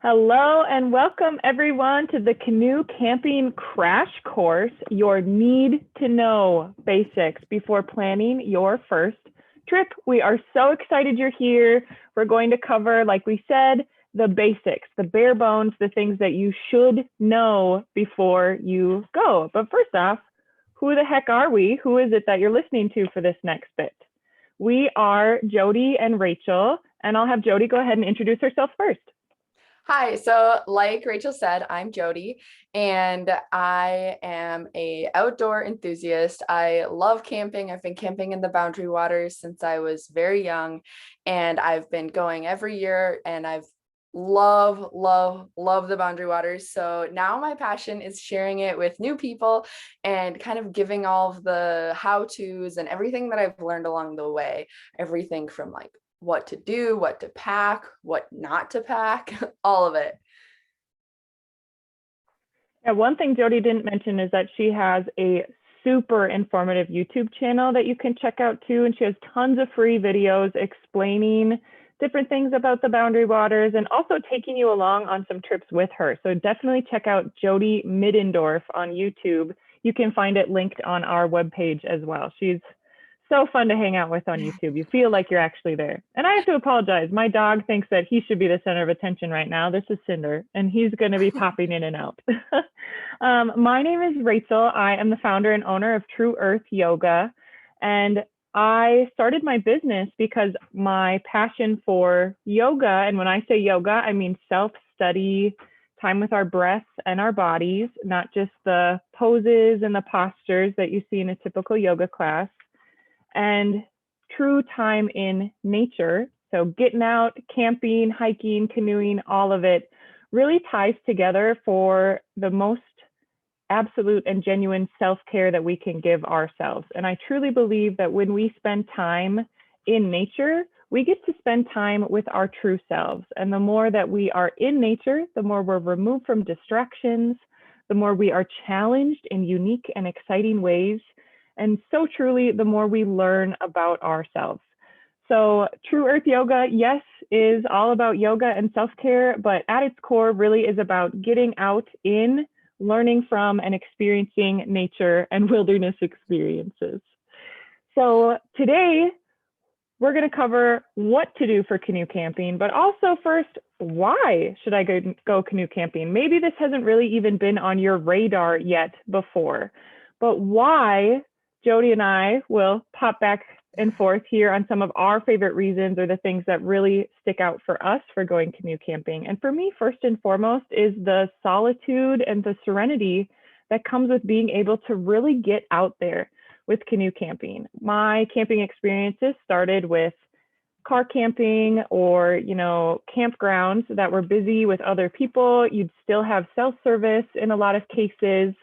Hello and welcome everyone to the Canoe Camping Crash Course, your need to know basics before planning your first trip. We are so excited you're here. We're going to cover, like we said, the basics, the bare bones, the things that you should know before you go. But first off, who the heck are we? Who is it that you're listening to for this next bit? We are Jodi and Rachael, and I'll have Jodi go ahead and introduce herself first. Hi, so like Rachael said, I'm Jodi and I am a outdoor enthusiast. I love camping. I've been camping in the Boundary Waters since I was very young, and I've been going every year, and I've love the Boundary Waters. So now my passion is sharing it with new people and kind of giving all of the how-tos and everything that I've learned along the way. Everything from like what to do, what to pack, what not to pack, all of it. Yeah, one thing Jodi didn't mention is that she has a super informative YouTube channel that you can check out too. And she has tons of free videos explaining different things about the Boundary Waters and also taking you along on some trips with her. So definitely check out Jodi Middendorf on YouTube. You can find it linked on our webpage as well. She's so fun to hang out with on YouTube. You feel like you're actually there. And I have to apologize. My dog thinks that he should be the center of attention right now. This is Cinder, and he's going to be popping in and out. My name is Rachael. I am the founder and owner of True Earth Yoga. And I started my business because my passion for yoga, and when I say yoga, I mean self-study, time with our breaths and our bodies, not just the poses and the postures that you see in a typical yoga class, and true time in nature. So getting out, camping, hiking, canoeing, all of it really ties together for the most absolute and genuine self-care that we can give ourselves. And I truly believe that when we spend time in nature, we get to spend time with our true selves. And the more that we are in nature, the more we're removed from distractions, the more we are challenged in unique and exciting ways. And so truly, the more we learn about ourselves. So True Earth Yoga, yes, is all about yoga and self-care, but at its core really is about getting out in, learning from, and experiencing nature and wilderness experiences. So today, we're going to cover what to do for canoe camping, but also first, why should I go canoe camping? Maybe this hasn't really even been on your radar yet before, but why Jodi and I will pop back and forth here on some of our favorite reasons or the things that really stick out for us for going canoe camping. And for me, first and foremost, is the solitude and the serenity that comes with being able to really get out there with canoe camping. My camping experiences started with car camping or, campgrounds that were busy with other people. You'd still have self-service in a lot of cases.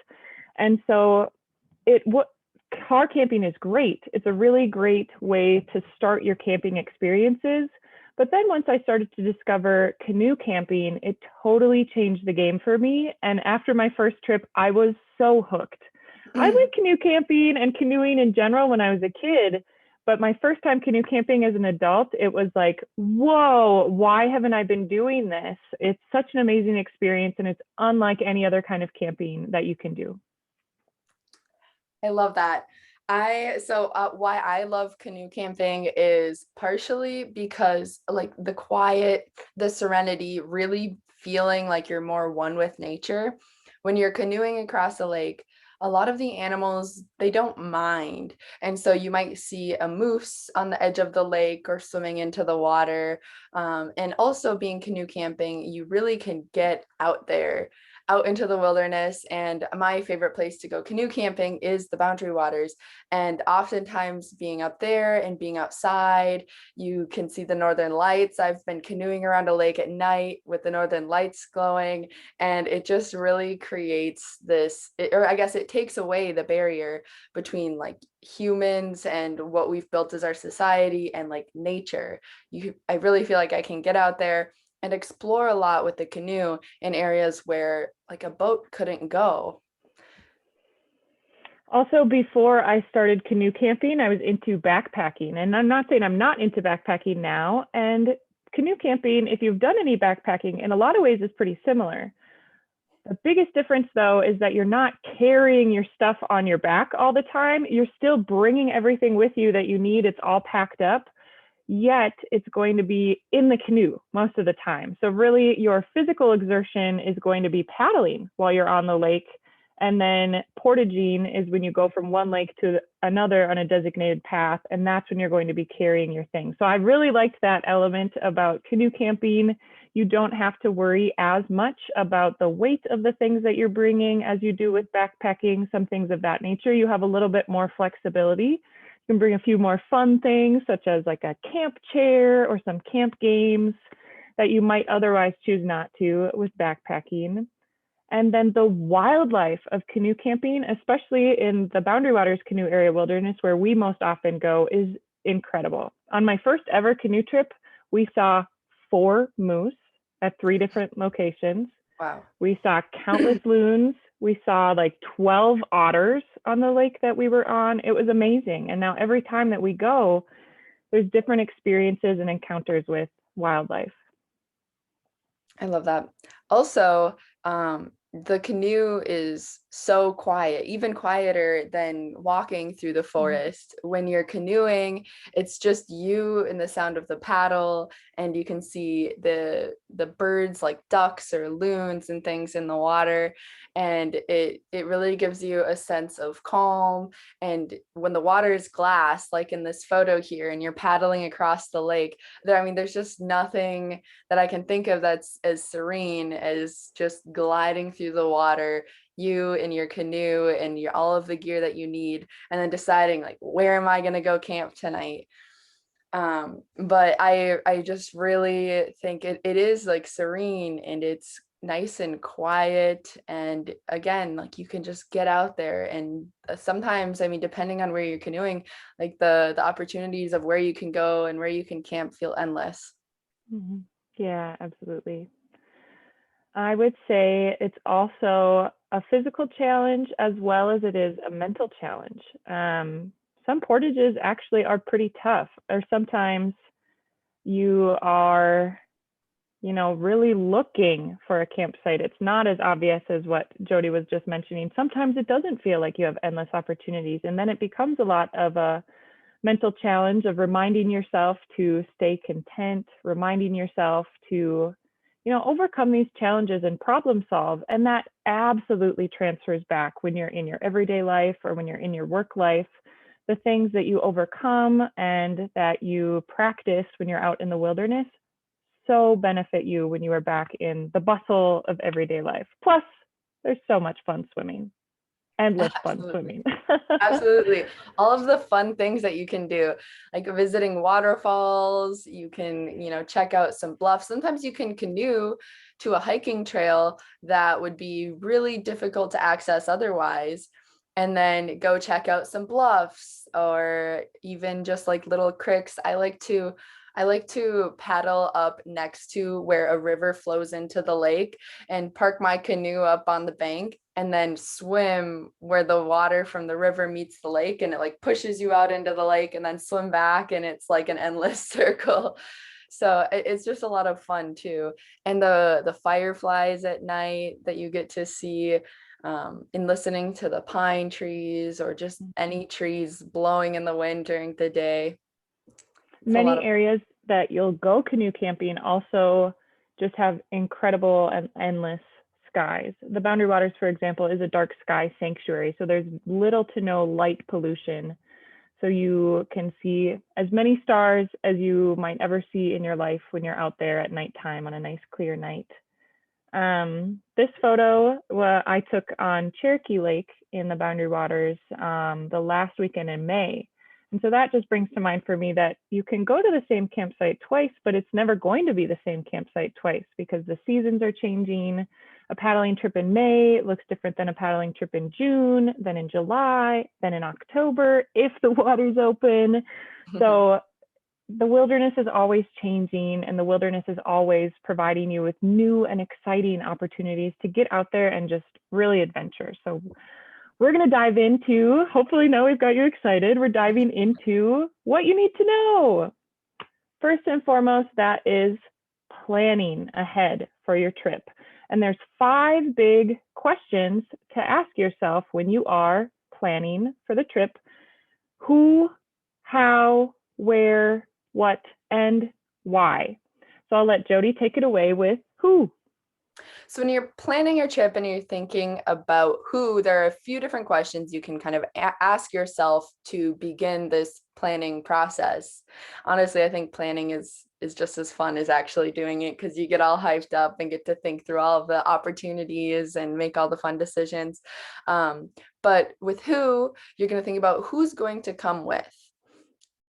And so car camping is great. It's a really great way to start your camping experiences. But then once I started to discover canoe camping, it totally changed the game for me. And after my first trip, I was so hooked. I went canoe camping and canoeing in general when I was a kid, but my first time canoe camping as an adult, it was like, whoa, why haven't I been doing this? It's such an amazing experience, and it's unlike any other kind of camping that you can do. I love that. Why I love canoe camping is partially because like the quiet, the serenity, really feeling like you're more one with nature. When you're canoeing across a lake, a lot of the animals, they don't mind. And so you might see a moose on the edge of the lake or swimming into the water. And also being canoe camping, you really can get out there, out into the wilderness. And my favorite place to go canoe camping is the Boundary Waters. And oftentimes being up there and being outside, you can see the northern lights. I've been canoeing around a lake at night with the northern lights glowing, and it just really creates this, or I guess it takes away the barrier between like humans and what we've built as our society and like nature. I really feel like I can get out there and explore a lot with the canoe in areas where like a boat couldn't go. Also, before I started canoe camping, I was into backpacking. And I'm not saying I'm not into backpacking now. And canoe camping, if you've done any backpacking, in a lot of ways is pretty similar. The biggest difference, though, is that you're not carrying your stuff on your back all the time. You're still bringing everything with you that you need. It's all packed up, yet it's going to be in the canoe most of the time. So really, your physical exertion is going to be paddling while you're on the lake. And then portaging is when you go from one lake to another on a designated path, and that's when you're going to be carrying your things. So I really liked that element about canoe camping. You don't have to worry as much about the weight of the things that you're bringing as you do with backpacking, some things of that nature. You have a little bit more flexibility. You can bring a few more fun things, such as like a camp chair or some camp games that you might otherwise choose not to with backpacking. And then the wildlife of canoe camping, especially in the Boundary Waters Canoe Area Wilderness, where we most often go, is incredible. On my first ever canoe trip, we saw 4 moose at 3 different locations. Wow. We saw countless loons. We saw like 12 otters on the lake that we were on. It was amazing. And now every time that we go, there's different experiences and encounters with wildlife. I love that. Also, the canoe is so quiet, even quieter than walking through the forest. When you're canoeing, it's just you and the sound of the paddle, and you can see the birds like ducks or loons and things in the water. And it really gives you a sense of calm. And when the water is glass, like in this photo here, and you're paddling across the lake, there's just nothing that I can think of that's as serene as just gliding through the water, you and your canoe and all of the gear that you need, and then deciding like, where am I going to go camp tonight? But I just really think it is like serene, and it's nice and quiet. And again, like you can just get out there, and sometimes, depending on where you're canoeing, like the opportunities of where you can go and where you can camp feel endless. Mm-hmm. Yeah, absolutely. I would say it's also a physical challenge as well as it is a mental challenge. Some portages actually are pretty tough, or sometimes you are, really looking for a campsite. It's not as obvious as what Jodi was just mentioning. Sometimes it doesn't feel like you have endless opportunities, and then it becomes a lot of a mental challenge of reminding yourself to stay content, reminding yourself to overcome these challenges and problem solve. And that absolutely transfers back when you're in your everyday life or when you're in your work life. The things that you overcome and that you practice when you're out in the wilderness so benefit you when you are back in the bustle of everyday life. Plus, there's so much fun swimming. Endless fun swimming. Absolutely. All of the fun things that you can do, like visiting waterfalls, you can, check out some bluffs. Sometimes you can canoe to a hiking trail that would be really difficult to access otherwise, and then go check out some bluffs, or even just like little creeks. I like to paddle up next to where a river flows into the lake and park my canoe up on the bank, and then swim where the water from the river meets the lake, and it like pushes you out into the lake, and then swim back, and it's like an endless circle. So it's just a lot of fun too. And the fireflies at night that you get to see, in listening to the pine trees or just any trees blowing in the wind during the day. Many areas that you'll go canoe camping also just have incredible and endless skies. The Boundary Waters, for example, is a dark sky sanctuary, so there's little to no light pollution. So you can see as many stars as you might ever see in your life when you're out there at nighttime on a nice clear night. This photo I took on Cherokee Lake in the Boundary Waters the last weekend in May. And so that just brings to mind for me that you can go to the same campsite twice, but it's never going to be the same campsite twice because the seasons are changing. A paddling trip in May looks different than a paddling trip in June, then in July, then in October, if the water's open. So the wilderness is always changing, and the wilderness is always providing you with new and exciting opportunities to get out there and just really adventure. So we're going to dive into, hopefully now we've got you excited, we're diving into what you need to know. first and foremost, that is planning ahead for your trip. And there's 5 big questions to ask yourself when you are planning for the trip: who, how, where, what, and why. So I'll let Jodi take it away with who. So when you're planning your trip and you're thinking about who, there are a few different questions you can kind of ask yourself to begin this planning process. Honestly, I think planning is just as fun as actually doing it, because you get all hyped up and get to think through all of the opportunities and make all the fun decisions. But with who, you're going to think about who's going to come with.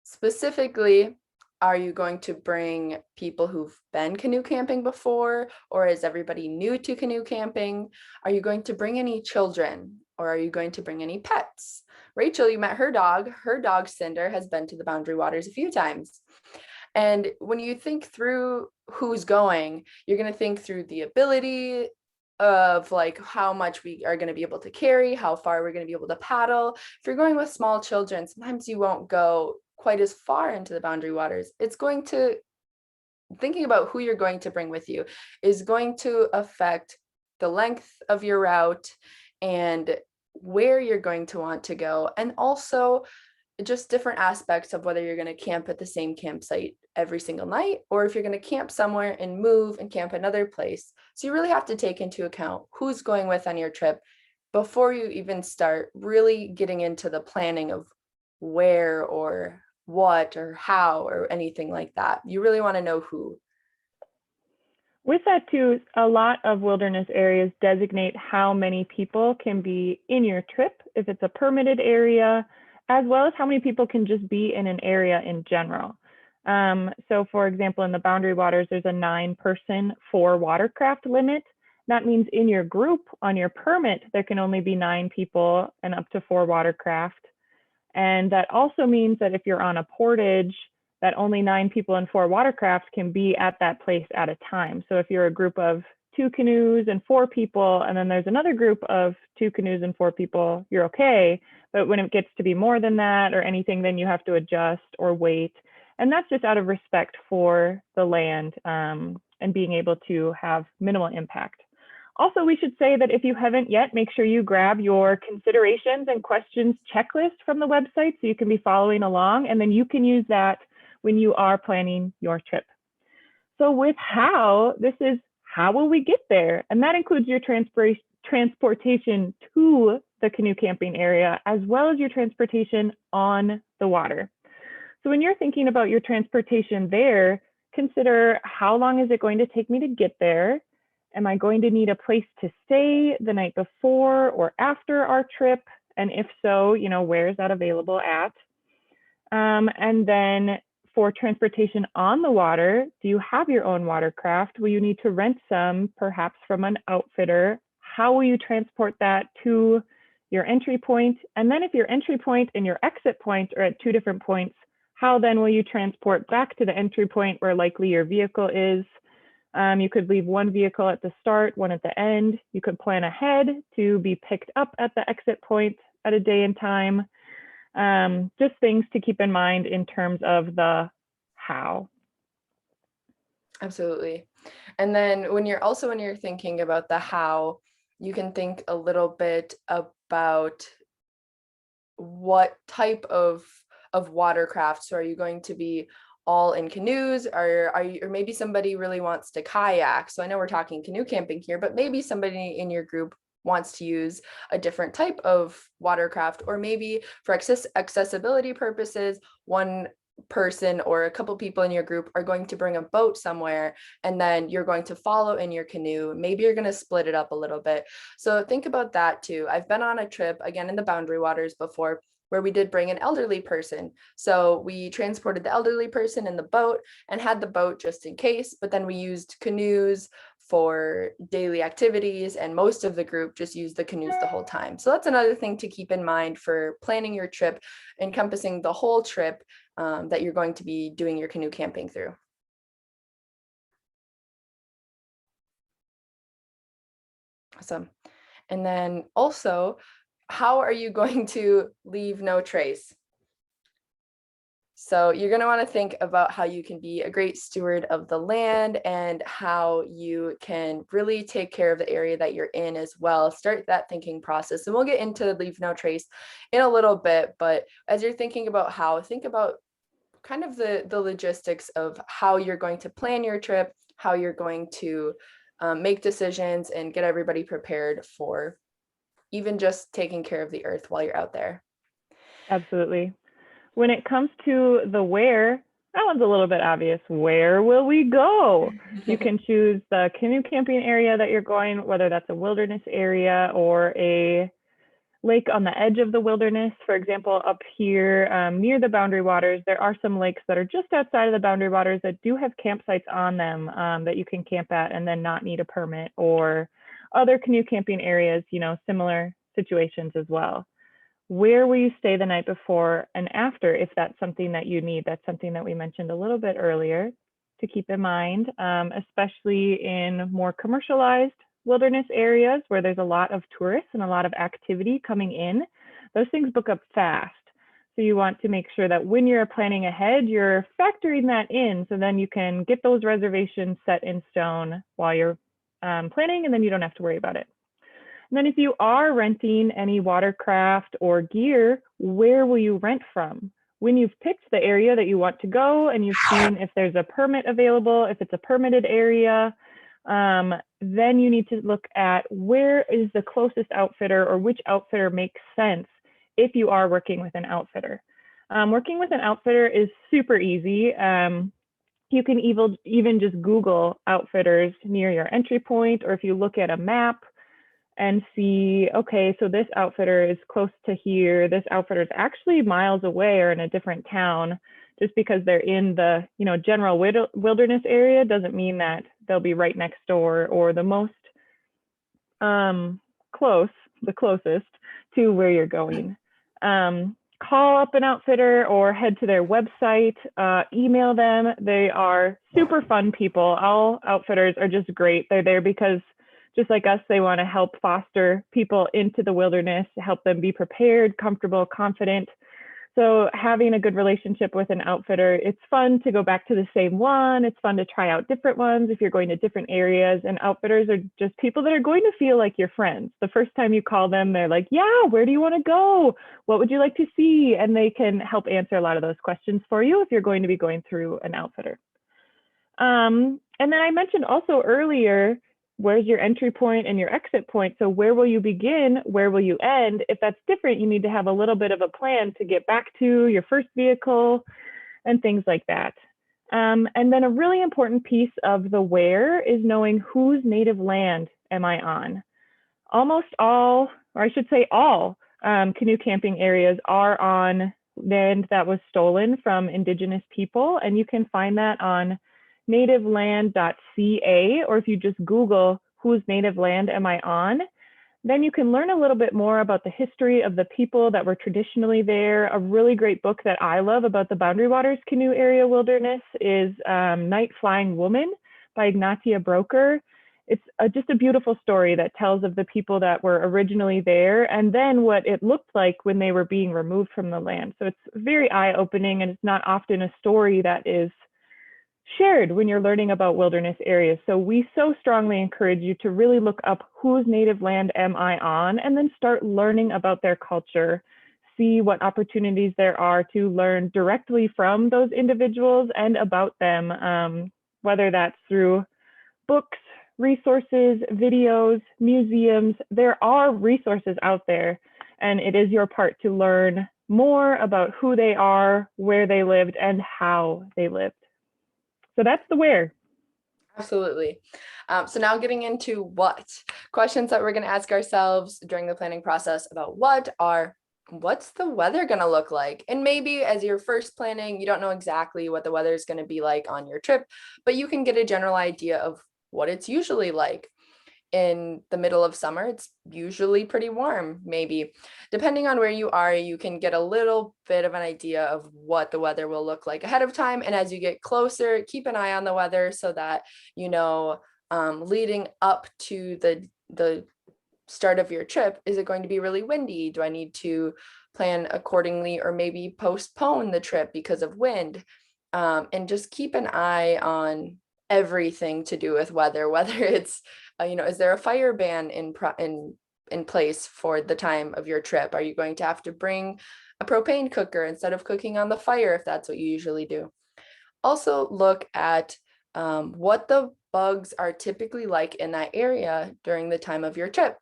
Specifically, are you going to bring people who've been canoe camping before, or is everybody new to canoe camping? Are you going to bring any children, or are you going to bring any pets? Rachel, you met her dog. Her dog, Cinder, has been to the Boundary Waters a few times. And when you think through who's going, you're going to think through the ability of like how much we are going to be able to carry, how far we're going to be able to paddle. If you're going with small children, sometimes you won't go quite as far into the Boundary Waters. Thinking about who you're going to bring with you is going to affect the length of your route and where you're going to want to go, and also just different aspects of whether you're going to camp at the same campsite every single night, or if you're going to camp somewhere and move and camp another place. So you really have to take into account who's going with on your trip before you even start really getting into the planning of where or what or how or anything like that. You really want to know who. With that too, a lot of wilderness areas designate how many people can be in your trip, if it's a permitted area, as well as how many people can just be in an area in general. So for example, in the Boundary Waters, there's a 9-person 4-watercraft limit. That means in your group on your permit, there can only be 9 people and up to 4 watercraft. And that also means that if you're on a portage, that only 9 people and 4 watercraft can be at that place at a time. So if you're a group of 2 canoes and 4 people, and then there's another group of 2 canoes and 4 people, you're okay. But when it gets to be more than that or anything, then you have to adjust or wait. And that's just out of respect for the land and being able to have minimal impact. Also, we should say that if you haven't yet, make sure you grab your considerations and questions checklist from the website so you can be following along, and then you can use that when you are planning your trip. So with how, this is how will we get there? And that includes your transportation to the canoe camping area, as well as your transportation on the water. So when you're thinking about your transportation there, consider how long is it going to take me to get there? Am I going to need a place to stay the night before or after our trip? And if so, where is that available at? And then for transportation on the water, do you have your own watercraft? Will you need to rent some, perhaps from an outfitter? How will you transport that to your entry point? And then if your entry point and your exit point are at 2 different points, how then will you transport back to the entry point where likely your vehicle is? You could leave one vehicle at the start, one at the end. You could plan ahead to be picked up at the exit point at a day and time. Just things to keep in mind in terms of the how. Absolutely. And then when you're thinking about the how, you can think a little bit about what type of watercraft. So are you going to be all in canoes, or maybe somebody really wants to kayak? So I know we're talking canoe camping here, but maybe somebody in your group wants to use a different type of watercraft, or maybe for accessibility purposes, one person or a couple people in your group are going to bring a boat somewhere, and then you're going to follow in your canoe. Maybe you're going to split it up a little bit. So think about that too. I've been on a trip, again, in the Boundary Waters before, where we did bring an elderly person. So we transported the elderly person in the boat and had the boat just in case, but then we used canoes for daily activities, and most of the group just used the canoes the whole time. So that's another thing to keep in mind for planning your trip, encompassing the whole trip that you're going to be doing your canoe camping through. Awesome. And then also, how are you going to leave no trace? So you're going to want to think about how you can be a great steward of the land and how you can really take care of the area that you're in as well. Start that thinking process. And we'll get into leave no trace in a little bit. But as you're thinking about how, think about kind of the logistics of how you're going to plan your trip, how you're going to make decisions and get everybody prepared for even just taking care of the earth while you're out there. Absolutely. When it comes to the where, that one's a little bit obvious. Where will we go? You can choose the canoe camping area that you're going, whether that's a wilderness area or a lake on the edge of the wilderness. For example, up here near the boundary waters, there are some lakes that are just outside of the boundary waters that do have campsites on them that you can camp at and then not need a permit, or other canoe camping areas, you know, similar situations as well. Where will you stay the night before and after if that's something that you need? That's something that we mentioned a little bit earlier to keep in mind, especially in more commercialized wilderness areas where there's a lot of tourists and a lot of activity coming in. Those things book up fast. So you want to make sure that when you're planning ahead, you're factoring that in so then you can get those reservations set in stone while you're planning, and then you don't have to worry about it. And then if you are renting any watercraft or gear, where will you rent from? When you've picked the area that you want to go and you've seen if there's a permit available, if it's a permitted area, then you need to look at where is the closest outfitter or which outfitter makes sense if you are working with an outfitter. Working with an outfitter is super easy. You can even just Google outfitters near your entry point, or if you look at a map, and see, okay, so this outfitter is close to here. This outfitter is actually miles away or in a different town. Just because they're in the, you know, general wilderness area doesn't mean that they'll be right next door or the most the closest to where you're going. Call up an outfitter or head to their website, email them. They are super fun people. All outfitters are just great. They're there because just like us, they want to help foster people into the wilderness, help them be prepared, comfortable, confident. So having a good relationship with an outfitter, it's fun to go back to the same one. It's fun to try out different ones if you're going to different areas. And outfitters are just people that are going to feel like your friends. The first time you call them, they're like, yeah, where do you want to go? What would you like to see? And they can help answer a lot of those questions for you if you're going to be going through an outfitter. And then I mentioned also earlier, where's your entry point and your exit point? So where will you begin? Where will you end? If that's different, you need to have a little bit of a plan to get back to your first vehicle and things like that. And then a really important piece of the where is knowing whose native land am I on. Almost all, or I should say all, canoe camping areas are on land that was stolen from Indigenous people, and you can find that on nativeland.ca, or if you just Google whose native land am I on, then you can learn a little bit more about the history of the people that were traditionally there. A really great book that I love about the Boundary Waters Canoe Area Wilderness is Night Flying Woman by Ignatia Broker. It's just a beautiful story that tells of the people that were originally there and then what it looked like when they were being removed from the land. So it's very eye-opening, and it's not often a story that is shared when you're learning about wilderness areas. So we so strongly encourage you to really look up whose native land am I on, and then start learning about their culture, see what opportunities there are to learn directly from those individuals and about them, whether that's through books, resources, videos, museums. There are resources out there, and it is your part to learn more about who they are, where they lived, and how they lived. So that's the where. Absolutely. So now getting into what questions that we're going to ask ourselves during the planning process about what's the weather going to look like? And maybe as you're first planning, you don't know exactly what the weather is going to be like on your trip, but you can get a general idea of what it's usually like. In the middle of summer, it's usually pretty warm. Maybe depending on where you are, you can get a little bit of an idea of what the weather will look like ahead of time. And as you get closer, keep an eye on the weather so that, you know, leading up to the start of your trip, is it going to be really windy? Do I need to plan accordingly or maybe postpone the trip because of wind? And just keep an eye on everything to do with weather, whether it's, is there a fire ban in place for the time of your trip? Are you going to have to bring a propane cooker instead of cooking on the fire if that's what you usually do? Also look at what the bugs are typically like in that area during the time of your trip.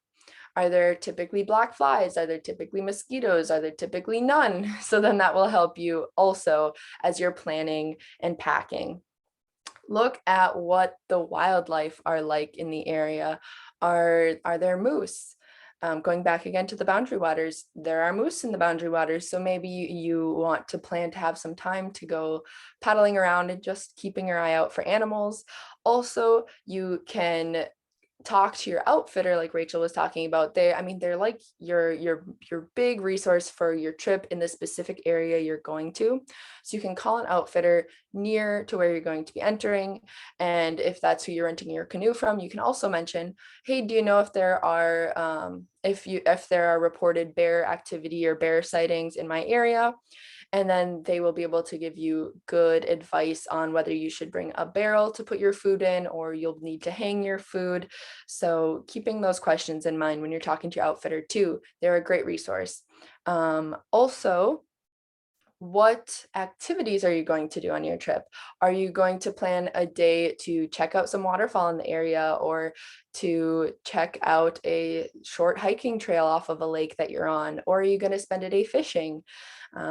Are there typically black flies? Are there typically mosquitoes? Are there typically none? So then that will help you also as you're planning and packing. Look at what the wildlife are like in the area. Are there moose? Going back again to the boundary waters, there are moose in the boundary waters. So maybe you want to plan to have some time to go paddling around and just keeping your eye out for animals. Also, you can talk to your outfitter, like Rachel was talking about. They're like your big resource for your trip in the specific area you're going to. So you can call an outfitter near to where you're going to be entering. And if that's who you're renting your canoe from, you can also mention, hey, do you know if there are if there are reported bear activity or bear sightings in my area? And then they will be able to give you good advice on whether you should bring a barrel to put your food in or you'll need to hang your food. So keeping those questions in mind when you're talking to your outfitter too, they're a great resource. Also, what activities are you going to do on your trip? Are you going to plan a day to check out some waterfall in the area or to check out a short hiking trail off of a lake that you're on? Or are you going to spend a day fishing?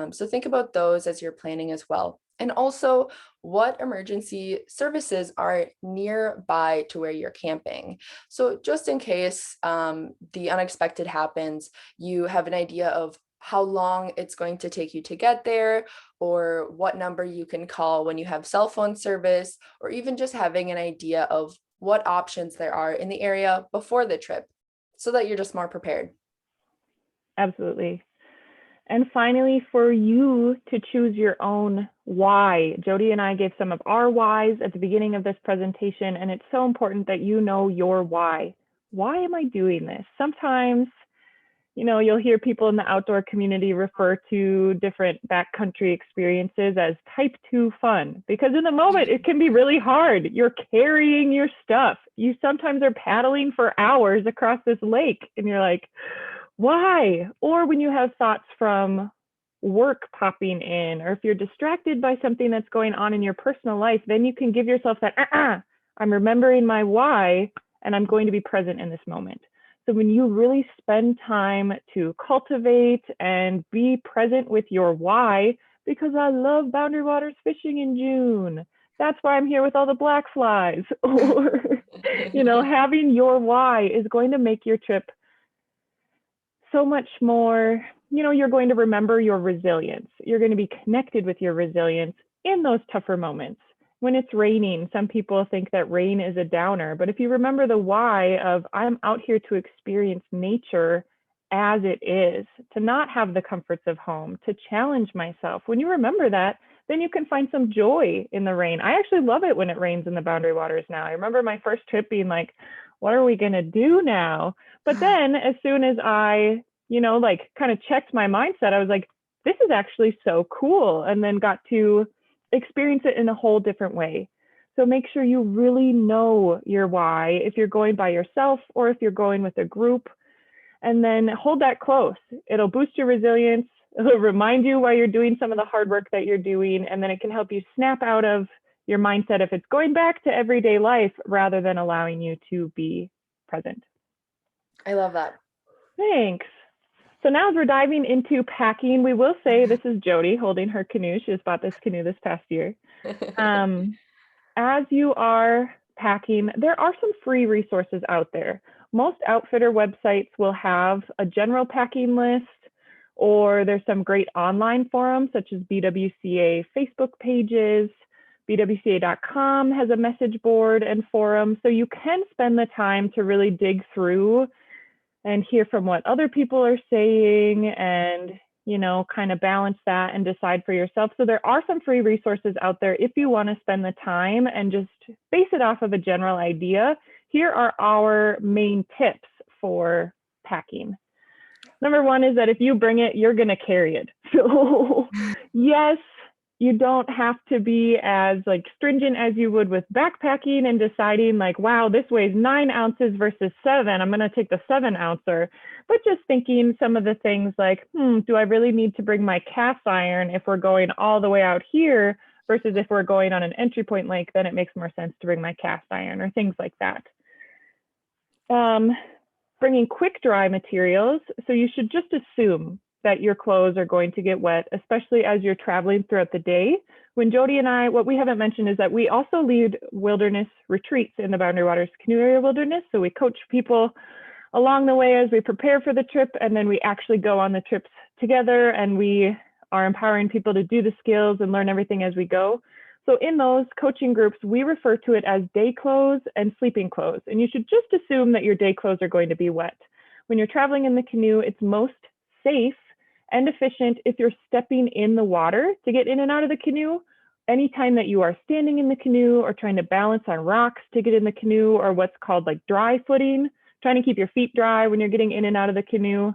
So think about those as you're planning as well. And also, what emergency services are nearby to where you're camping? So just in case the unexpected happens, you have an idea of how long it's going to take you to get there, or what number you can call when you have cell phone service, or even just having an idea of what options there are in the area before the trip so that you're just more prepared. Absolutely. And finally, for you to choose your own why. Jodi and I gave some of our whys at the beginning of this presentation, and it's so important that you know your why. Why am I doing this? Sometimes, you'll hear people in the outdoor community refer to different backcountry experiences as type 2 fun, because in the moment it can be really hard. You're carrying your stuff. You sometimes are paddling for hours across this lake and you're like, why? Or when you have thoughts from work popping in, or if you're distracted by something that's going on in your personal life, then you can give yourself that, I'm remembering my why, and I'm going to be present in this moment. So when you really spend time to cultivate and be present with your why, because I love Boundary Waters fishing in June, that's why I'm here with all the black flies, or, having your why is going to make your trip so much more, you're going to remember your resilience. You're going to be connected with your resilience in those tougher moments. When it's raining, some people think that rain is a downer, but if you remember the why of I'm out here to experience nature as it is, to not have the comforts of home, to challenge myself, when you remember that, then you can find some joy in the rain. I actually love it when it rains in the Boundary Waters now. I remember my first trip being like, what are we going to do now? But then as soon as I, kind of checked my mindset, I was like, this is actually so cool. And then got to experience it in a whole different way. So make sure you really know your why if you're going by yourself or if you're going with a group, and then hold that close. It'll boost your resilience. It'll remind you why you're doing some of the hard work that you're doing, and then it can help you snap out of your mindset if it's going back to everyday life rather than allowing you to be present. I love that. Thanks. So now as we're diving into packing, we will say this is Jodi holding her canoe. She just bought this canoe this past year. As you are packing, there are some free resources out there. Most outfitter websites will have a general packing list, or there's some great online forums such as BWCA Facebook pages. BWCA.com has a message board and forum. So you can spend the time to really dig through and hear from what other people are saying and, kind of balance that and decide for yourself. So there are some free resources out there if you want to spend the time and just base it off of a general idea. Here are our main tips for packing. Number one is that if you bring it, you're going to carry it. So yes, you don't have to be as like stringent as you would with backpacking and deciding like, wow, this weighs 9 ounces versus 7. I'm going to take the 7 ouncer. But just thinking some of the things like, do I really need to bring my cast iron if we're going all the way out here versus if we're going on an entry point lake, then it makes more sense to bring my cast iron or things like that. Bringing quick dry materials. So you should just assume that your clothes are going to get wet, especially as you're traveling throughout the day. When Jodi and I, what we haven't mentioned is that we also lead wilderness retreats in the Boundary Waters Canoe Area Wilderness. So we coach people along the way as we prepare for the trip, and then we actually go on the trips together, and we are empowering people to do the skills and learn everything as we go. So in those coaching groups, we refer to it as day clothes and sleeping clothes. And you should just assume that your day clothes are going to be wet. When you're traveling in the canoe, it's most safe and efficient if you're stepping in the water to get in and out of the canoe. Anytime that you are standing in the canoe or trying to balance on rocks to get in the canoe, or what's called like dry footing, trying to keep your feet dry when you're getting in and out of the canoe,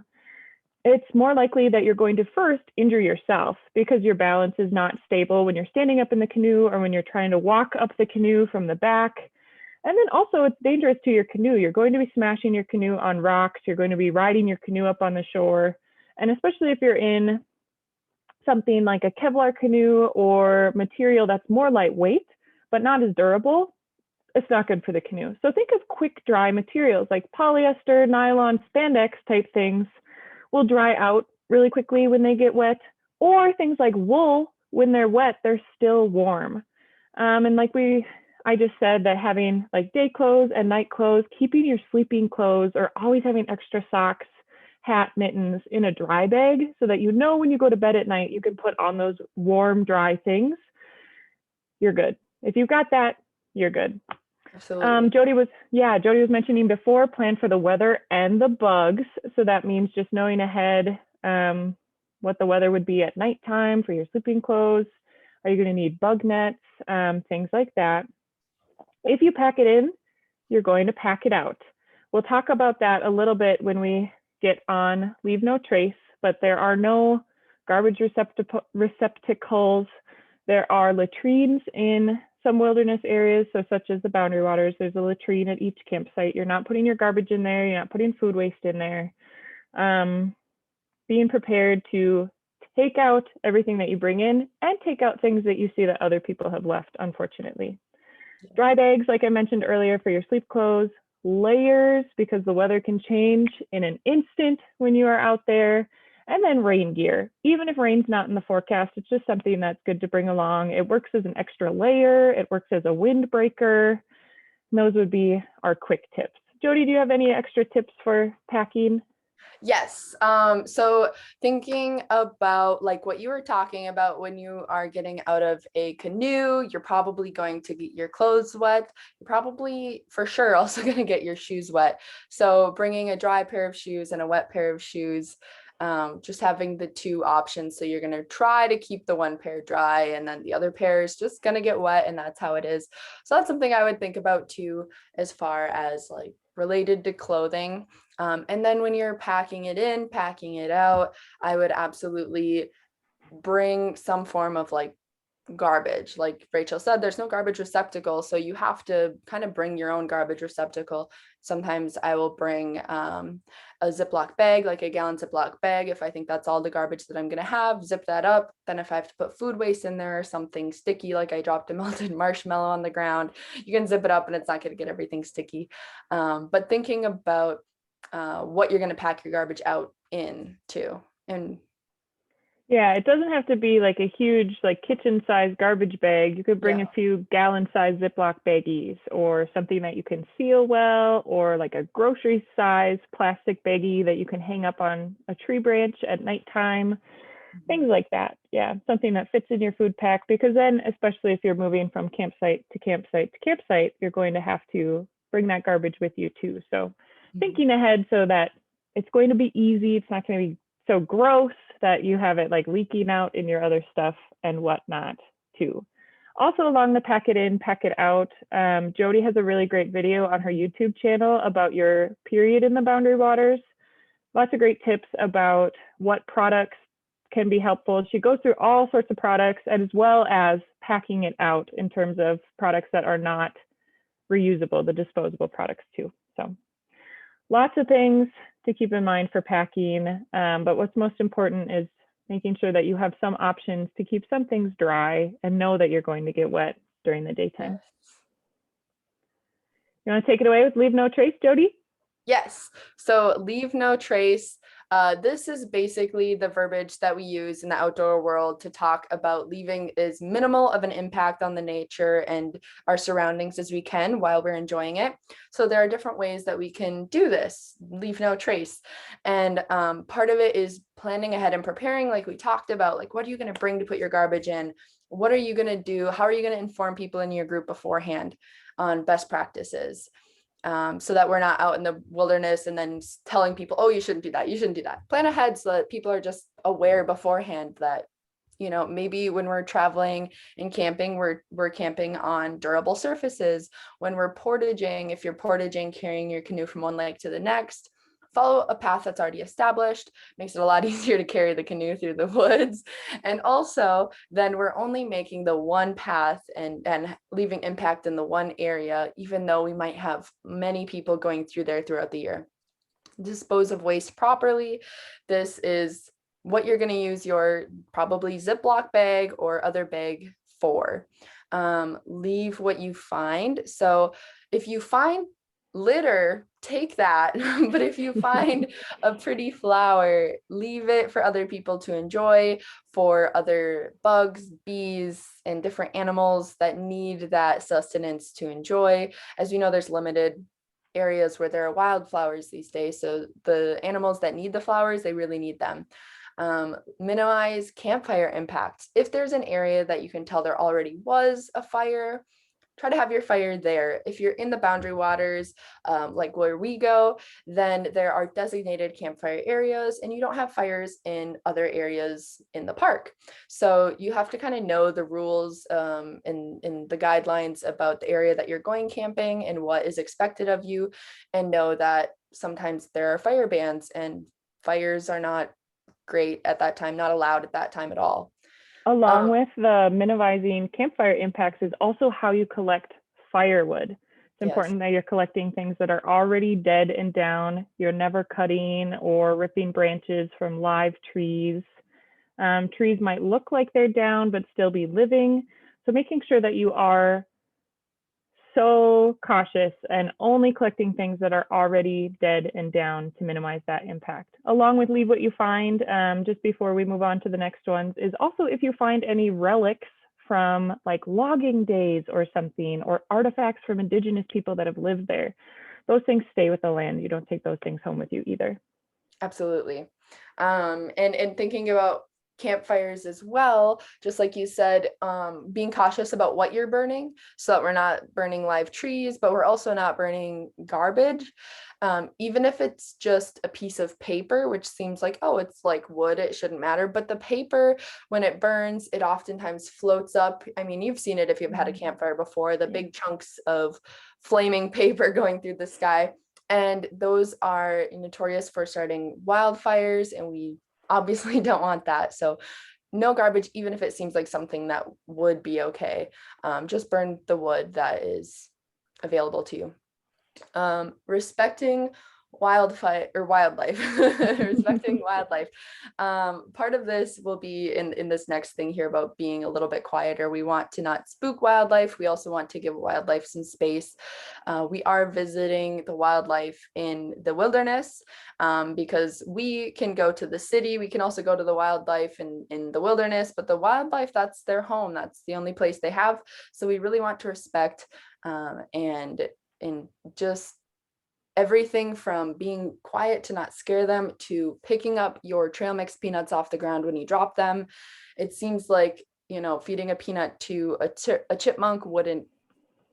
it's more likely that you're going to first injure yourself because your balance is not stable when you're standing up in the canoe or when you're trying to walk up the canoe from the back. And then also it's dangerous to your canoe. You're going to be smashing your canoe on rocks. You're going to be riding your canoe up on the shore. And especially if you're in something like a Kevlar canoe or material that's more lightweight, but not as durable, it's not good for the canoe. So think of quick dry materials like polyester, nylon, spandex type things will dry out really quickly when they get wet, or things like wool, when they're wet, they're still warm. And like I just said, that having like day clothes and night clothes, keeping your sleeping clothes, or always having extra socks, hat, mittens in a dry bag so that you know when you go to bed at night, you can put on those warm, dry things. You're good. If you've got that, you're good. Absolutely. Jodi was mentioning before, plan for the weather and the bugs. So that means just knowing ahead what the weather would be at nighttime for your sleeping clothes. Are you going to need bug nets? Things like that. If you pack it in, you're going to pack it out. We'll talk about that a little bit when we get on Leave No Trace, but there are no garbage receptacles. There are latrines in some wilderness areas, so such as the Boundary Waters. There's a latrine at each campsite. You're not putting your garbage in there. You're not putting food waste in there. Being prepared to take out everything that you bring in and take out things that you see that other people have left, unfortunately. Dry bags, like I mentioned earlier, for your sleep clothes. Layers, because the weather can change in an instant when you are out there. And then rain gear. Even if rain's not in the forecast, it's just something that's good to bring along. It works as an extra layer. It works as a windbreaker. And those would be our quick tips. Jodi, do you have any extra tips for packing? Yes. So thinking about like what you were talking about when you are getting out of a canoe, you're probably going to get your clothes wet. You're probably for sure also going to get your shoes wet. So bringing a dry pair of shoes and a wet pair of shoes, just having the two options. So you're going to try to keep the one pair dry and then the other pair is just going to get wet, and that's how it is. So that's something I would think about too, as far as like related to clothing. And then when you're packing it in, packing it out, I would absolutely bring some form of like garbage. Like Rachael said, there's no garbage receptacle, so you have to kind of bring your own garbage receptacle. Sometimes I will bring a Ziploc bag, like a gallon Ziploc bag, if I think that's all the garbage that I'm going to have, zip that up. Then if I have to put food waste in there or something sticky, like I dropped a melted marshmallow on the ground, you can zip it up and it's not going to get everything sticky. But thinking about what you're going to pack your garbage out in too. And yeah, it doesn't have to be like a huge like kitchen-sized garbage bag. You could bring a few gallon-sized Ziploc baggies, or something that you can seal well, or like a grocery-sized plastic baggie that you can hang up on a tree branch at nighttime. Things like that. Yeah, something that fits in your food pack, because then, especially if you're moving from campsite to campsite to campsite, you're going to have to bring that garbage with you too. So thinking ahead so that it's going to be easy. It's not going to be so gross that you have it like leaking out in your other stuff and whatnot too. Also, along the pack it in, pack it out, Jodi has a really great video on her YouTube channel about your period in the Boundary Waters. lots of great tips about what products can be helpful. She goes through all sorts of products, and as well as packing it out in terms of products that are not reusable, the disposable products too. So lots of things to keep in mind for packing, but what's most important is making sure that you have some options to keep some things dry and know that you're going to get wet during the daytime. You want to take it away with Leave No Trace, Jodi? Yes. So leave no trace. This is basically the verbiage that we use in the outdoor world to talk about leaving as minimal of an impact on the nature and our surroundings as we can while we're enjoying it. So there are different ways that we can do this, leave no trace. And part of it is planning ahead and preparing, like we talked about, like what are you going to bring to put your garbage in? What are you going to do? How are you going to inform people in your group beforehand on best practices? So that we're not out in the wilderness and then telling people, oh, you shouldn't do that. You shouldn't do that. Plan ahead so that people are just aware beforehand that, you know, maybe when we're traveling and camping, we're camping on durable surfaces. When we're portaging, if you're portaging, carrying your canoe from one lake to the next, follow a path that's already established, makes it a lot easier to carry the canoe through the woods. And also then we're only making the one path and leaving impact in the one area, even though we might have many people going through there throughout the year. Dispose of waste properly. This is what you're going to use your probably Ziploc bag or other bag for. Leave what you find. So if you find litter, take that. But if you find a pretty flower, leave it for other people to enjoy, for other bugs, bees, and different animals that need that sustenance to enjoy. As we know, there's limited areas where there are wildflowers these days. So the animals that need the flowers, they really need them. Minimize campfire impacts. If there's an area that you can tell there already was a fire, try to have your fire there. If you're in the boundary waters, like where we go, then there are designated campfire areas and you don't have fires in other areas in the park. So you have to kind of know the rules and the guidelines about the area that you're going camping and what is expected of you, and know that sometimes there are fire bans and fires are not great at that time, not allowed at that time at all. Along with the minimizing campfire impacts is also how you collect firewood. It's important that you're collecting things that are already dead and down. You're never cutting or ripping branches from live trees. Trees might look like they're down, but still be living. So making sure that you are so cautious and only collecting things that are already dead and down to minimize that impact. Along with leave what you find, just before we move on to the next ones, is also if you find any relics from like logging days or something, or artifacts from indigenous people that have lived there, those things stay with the land. You don't take those things home with you either. Absolutely. And thinking about campfires as well, just like you said, being cautious about what you're burning so that we're not burning live trees, but we're also not burning garbage. Even if it's just a piece of paper, which seems like, oh, it's like wood, it shouldn't matter. But the paper, when it burns, it oftentimes floats up. I mean, you've seen it if you've had a campfire before, the big chunks of flaming paper going through the sky. And those are notorious for starting wildfires, and we obviously don't want that. So no garbage, even if it seems like something that would be okay. Just burn the wood that is available to you. Respecting wildlife, respecting wildlife. Part of this will be in this next thing here about being a little bit quieter. We want to not spook wildlife. We also want to give wildlife some space. We are visiting the wildlife in the wilderness because we can go to the city. We can also go to the wildlife in the wilderness, but the wildlife, that's their home. That's the only place they have. So we really want to respect and just everything from being quiet to not scare them, to picking up your trail mix peanuts off the ground when you drop them. It seems like, you know, feeding a peanut to a chipmunk wouldn't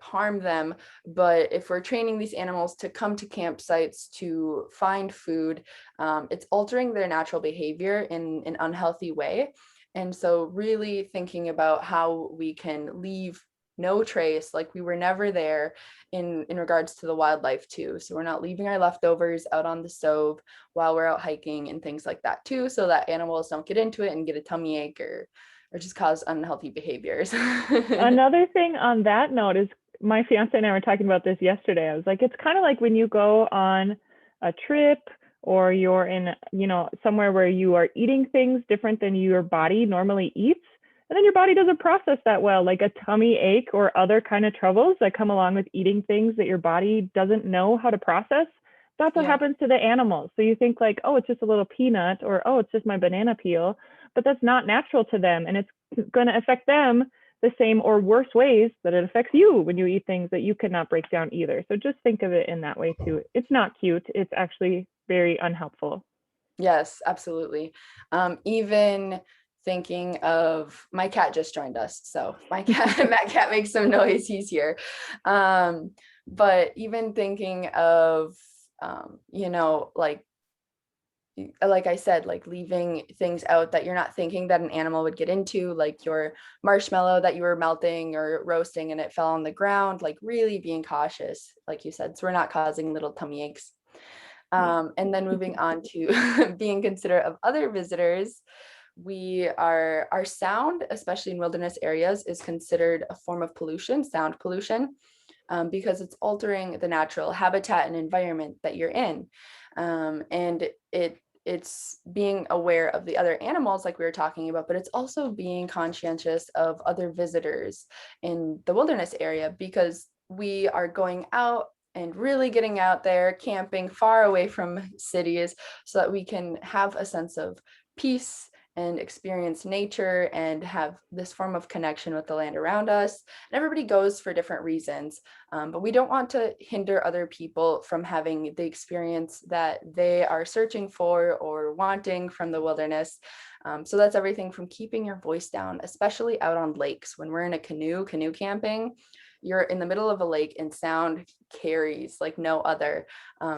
harm them, but if we're training these animals to come to campsites to find food, it's altering their natural behavior in an unhealthy way. And so really thinking about how we can leave no trace, like we were never there in regards to the wildlife too. So we're not leaving our leftovers out on the stove while we're out hiking and things like that too, so that animals don't get into it and get a tummy ache or just cause unhealthy behaviors. Another thing on that note is my fiance and I were talking about this yesterday. I was like, it's kind of like when you go on a trip or you're in, somewhere where you are eating things different than your body normally eats. And then your body doesn't process that well, like a tummy ache or other kind of troubles that come along with eating things that your body doesn't know how to process. That's what Yeah. happens to the animals. So you think like, oh, it's just a little peanut, or oh, it's just my banana peel, but that's not natural to them. And it's going to affect them the same or worse ways that it affects you when you eat things that you cannot break down either. So just think of it in that way too. It's not cute. It's actually very unhelpful. Yes, absolutely. Even thinking of, my cat just joined us, so my cat my cat makes some noise, he's here. But even thinking of like I said, like leaving things out that you're not thinking that an animal would get into, like your marshmallow that you were melting or roasting and it fell on the ground, like really being cautious, like you said, so we're not causing little tummy aches. And then moving on to being considerate of other visitors, our sound, especially in wilderness areas, is considered a form of pollution, sound pollution, because it's altering the natural habitat and environment that you're in. And it's being aware of the other animals like we were talking about, but it's also being conscientious of other visitors in the wilderness area, because we are going out and really getting out there camping far away from cities so that we can have a sense of peace and experience nature and have this form of connection with the land around us. And everybody goes for different reasons, but we don't want to hinder other people from having the experience that they are searching for or wanting from the wilderness. So that's everything from keeping your voice down, especially out on lakes. When we're in a canoe camping, you're in the middle of a lake and sound carries like no other.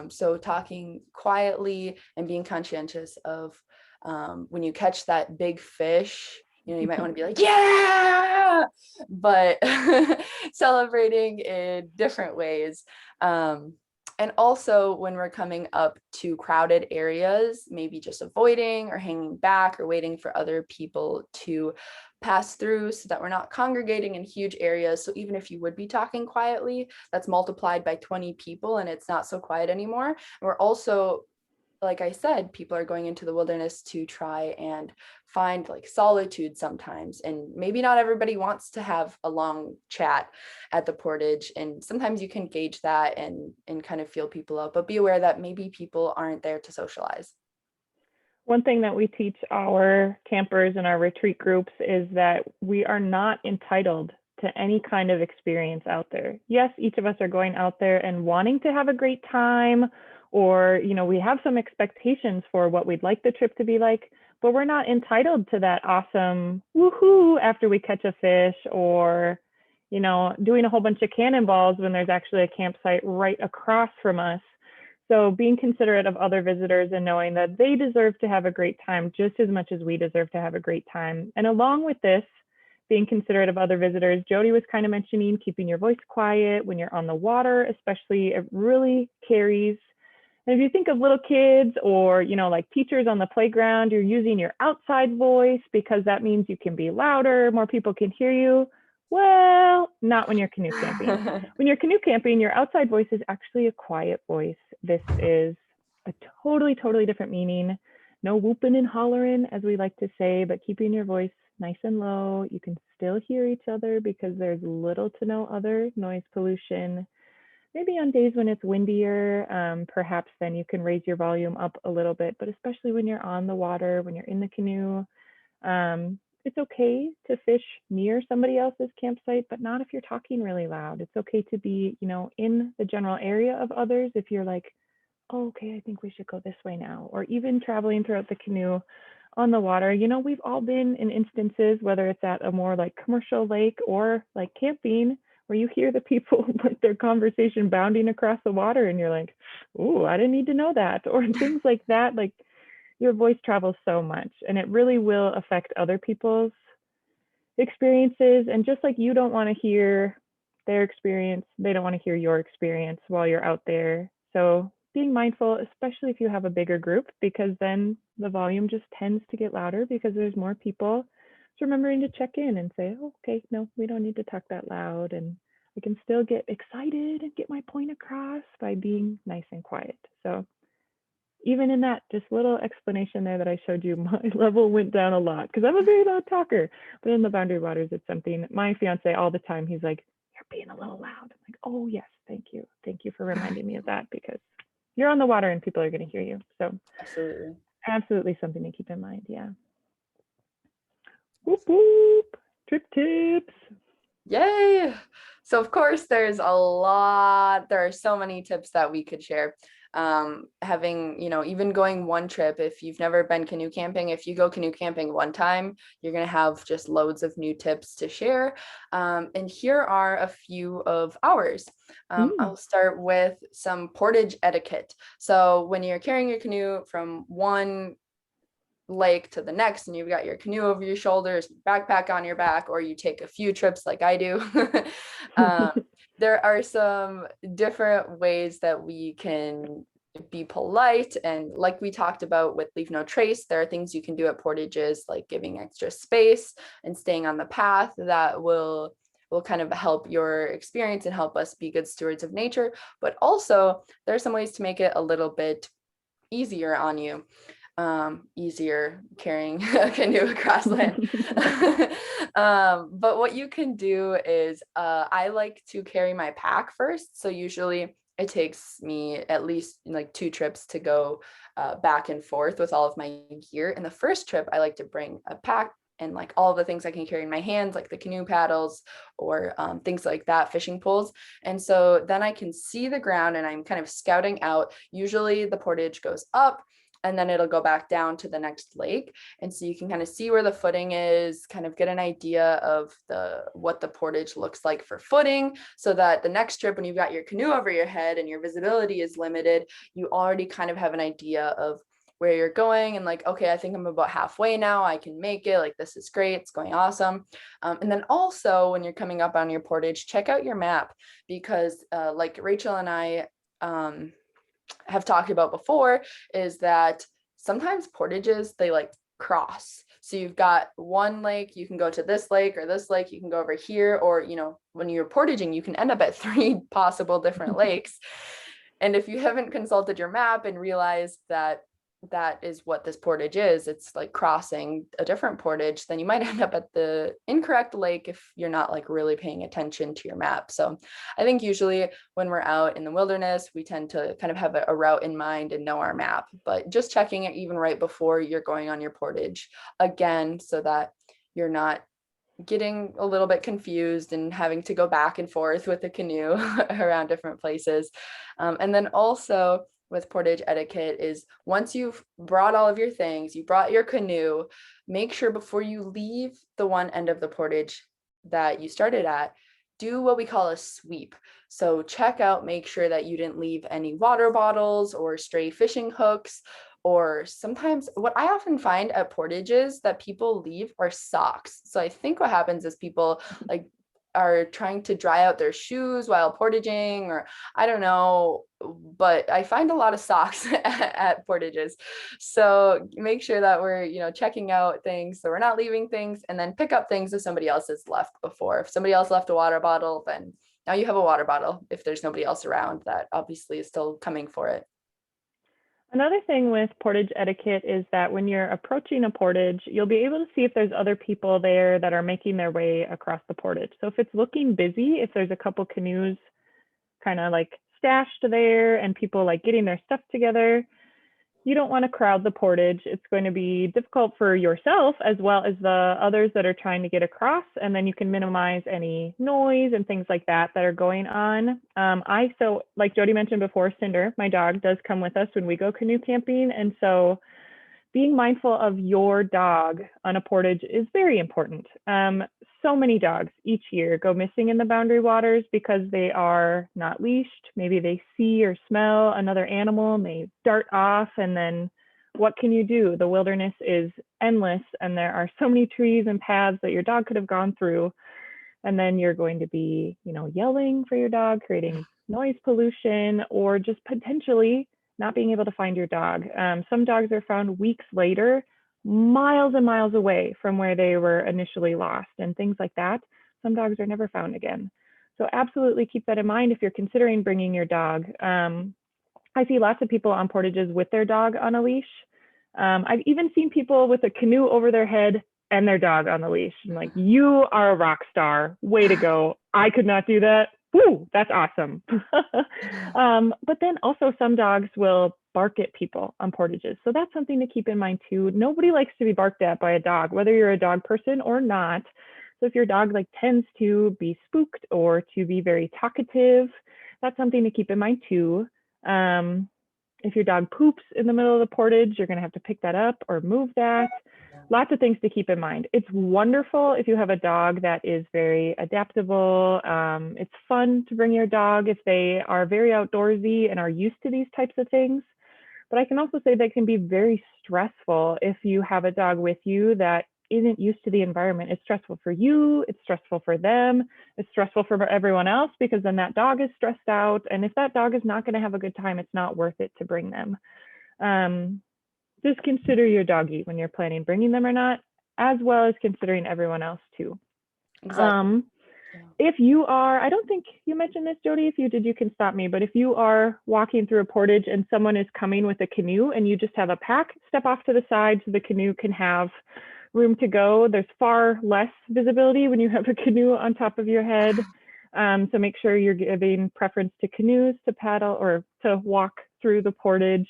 So talking quietly and being conscientious of when you catch that big fish, you might want to be like, yeah, but celebrating in different ways. And also when we're coming up to crowded areas, maybe just avoiding or hanging back or waiting for other people to pass through so that we're not congregating in huge areas. So even if you would be talking quietly, that's multiplied by 20 people and it's not so quiet anymore. And we're also, like I said, people are going into the wilderness to try and find like solitude sometimes. And maybe not everybody wants to have a long chat at the portage. And sometimes you can gauge that and kind of feel people out, but be aware that maybe people aren't there to socialize. One thing that we teach our campers and our retreat groups is that we are not entitled to any kind of experience out there. Yes, each of us are going out there and wanting to have a great time, or we have some expectations for what we'd like the trip to be like, but we're not entitled to that awesome woohoo after we catch a fish, or doing a whole bunch of cannonballs when there's actually a campsite right across from us. So being considerate of other visitors and knowing that they deserve to have a great time just as much as we deserve to have a great time. And along with this, being considerate of other visitors, Jodi was kind of mentioning keeping your voice quiet when you're on the water, especially, it really carries. And if you think of little kids or, like teachers on the playground, you're using your outside voice because that means you can be louder, more people can hear you. Well, not when you're canoe camping. When you're canoe camping, your outside voice is actually a quiet voice. This is a totally, totally different meaning. No whooping and hollering, as we like to say, but keeping your voice nice and low. You can still hear each other because there's little to no other noise pollution. Maybe on days when it's windier, perhaps then you can raise your volume up a little bit, but especially when you're on the water, when you're in the canoe, it's okay to fish near somebody else's campsite, but not if you're talking really loud. It's okay to be, in the general area of others if you're like, oh, okay, I think we should go this way now. Or even traveling throughout the canoe on the water. We've all been in instances, whether it's at a more like commercial lake or like camping, where you hear the people with their conversation bounding across the water and you're like, oh, I didn't need to know that. Or things like that. Like your voice travels so much and it really will affect other people's experiences. And just like you don't want to hear their experience, they don't want to hear your experience while you're out there. So being mindful, especially if you have a bigger group, because then the volume just tends to get louder because there's more people. So remembering to check in and say, oh, okay, no, we don't need to talk that loud. And I can still get excited and get my point across by being nice and quiet. So even in that just little explanation there that I showed you, my level went down a lot because I'm a very loud talker. But in the boundary waters, it's something my fiance all the time, he's like, you're being a little loud. I'm like, oh, yes, thank you. Thank you for reminding me of that because you're on the water and people are going to hear you. So absolutely something to keep in mind. Yeah. Whoop, whoop. Trip tips. Yay. So of course there are so many tips that we could share. Having, even going one trip, if you've never been canoe camping, if you go canoe camping one time, you're going to have just loads of new tips to share. And here are a few of ours. I'll start with some portage etiquette. So when you're carrying your canoe from one lake to the next and you've got your canoe over your shoulders, backpack on your back, or you take a few trips like I do, there are some different ways that we can be polite. And like we talked about with leave no trace, there are things you can do at portages like giving extra space and staying on the path that will kind of help your experience and help us be good stewards of nature. But also there are some ways to make it a little bit easier on you. Easier carrying a canoe across land. But what you can do is I like to carry my pack first. So usually it takes me at least like 2 trips to go back and forth with all of my gear. And the first trip, I like to bring a pack and like all the things I can carry in my hands, like the canoe paddles or things like that, fishing poles. And so then I can see the ground and I'm kind of scouting out. Usually the portage goes up and then it'll go back down to the next lake. And so you can kind of see where the footing is, kind of get an idea of what the portage looks like for footing, so that the next trip, when you've got your canoe over your head and your visibility is limited, you already kind of have an idea of where you're going and like, okay, I think I'm about halfway now. I can make it. Like, this is great. It's going awesome. And then also when you're coming up on your portage, check out your map, because like Rachael and I, have talked about before, is that sometimes portages, they like cross. So you've got one lake, you can go to this lake, or this lake, you can go over here, or, when you're portaging, you can end up at 3 possible different lakes. And if you haven't consulted your map and realized that that is what this portage is, it's like crossing a different portage, then you might end up at the incorrect lake if you're not like really paying attention to your map. So I think usually when we're out in the wilderness, we tend to kind of have a route in mind and know our map, but just checking it even right before you're going on your portage again, so that you're not getting a little bit confused and having to go back and forth with the canoe around different places. And then also with portage etiquette is, once you've brought all of your things, you brought your canoe, make sure before you leave the one end of the portage that you started at, do what we call a sweep. So check out, make sure that you didn't leave any water bottles or stray fishing hooks. Or sometimes what I often find at portages that people leave are socks. So I think what happens is people like are trying to dry out their shoes while portaging, or I don't know, but I find a lot of socks at portages. So make sure that we're, checking out things, so we're not leaving things, and then pick up things if somebody else has left before. If somebody else left a water bottle, then now you have a water bottle if there's nobody else around that obviously is still coming for it. Another thing with portage etiquette is that when you're approaching a portage, you'll be able to see if there's other people there that are making their way across the portage. So if it's looking busy, if there's a couple canoes kind of like stashed there and people like getting their stuff together, you don't want to crowd the portage. It's going to be difficult for yourself as well as the others that are trying to get across. And then you can minimize any noise and things like that are going on. So like Jodi mentioned before, Cinder, my dog, does come with us when we go canoe camping. And so being mindful of your dog on a portage is very important. So many dogs each year go missing in the boundary waters because they are not leashed. Maybe they see or smell another animal and they dart off, and then what can you do? The wilderness is endless, and there are so many trees and paths that your dog could have gone through. And then you're going to be, yelling for your dog, creating noise pollution, or just potentially not being able to find your dog. Some dogs are found weeks later, miles and miles away from where they were initially lost, and things like that. Some dogs are never found again. So absolutely keep that in mind if you're considering bringing your dog. I see lots of people on portages with their dog on a leash. I've even seen people with a canoe over their head and their dog on the leash. I'm like, you are a rock star. Way to go. I could not do that. Woo, that's awesome. But then also some dogs will bark at people on portages. So that's something to keep in mind too. Nobody likes to be barked at by a dog, whether you're a dog person or not. So if your dog tends to be spooked or to be very talkative, that's something to keep in mind too. If your dog poops in the middle of the portage, you're going to have to pick that up or move that. Lots of things to keep in mind. It's wonderful if you have a dog that is very adaptable. It's fun to bring your dog if they are very outdoorsy and are used to these types of things. But I can also say that can be very stressful if you have a dog with you that isn't used to the environment. It's stressful for you, it's stressful for them, it's stressful for everyone else, because then that dog is stressed out. And if that dog is not going to have a good time, it's not worth it to bring them. Just consider your doggy when you're planning bringing them or not, as well as considering everyone else too. Exactly. If you are, I don't think you mentioned this, Jodi. If you did, you can stop me. But if you are walking through a portage and someone is coming with a canoe and you just have a pack, step off to the side so the canoe can have room to go. There's far less visibility when you have a canoe on top of your head. So make sure you're giving preference to canoes to paddle or to walk through the portage.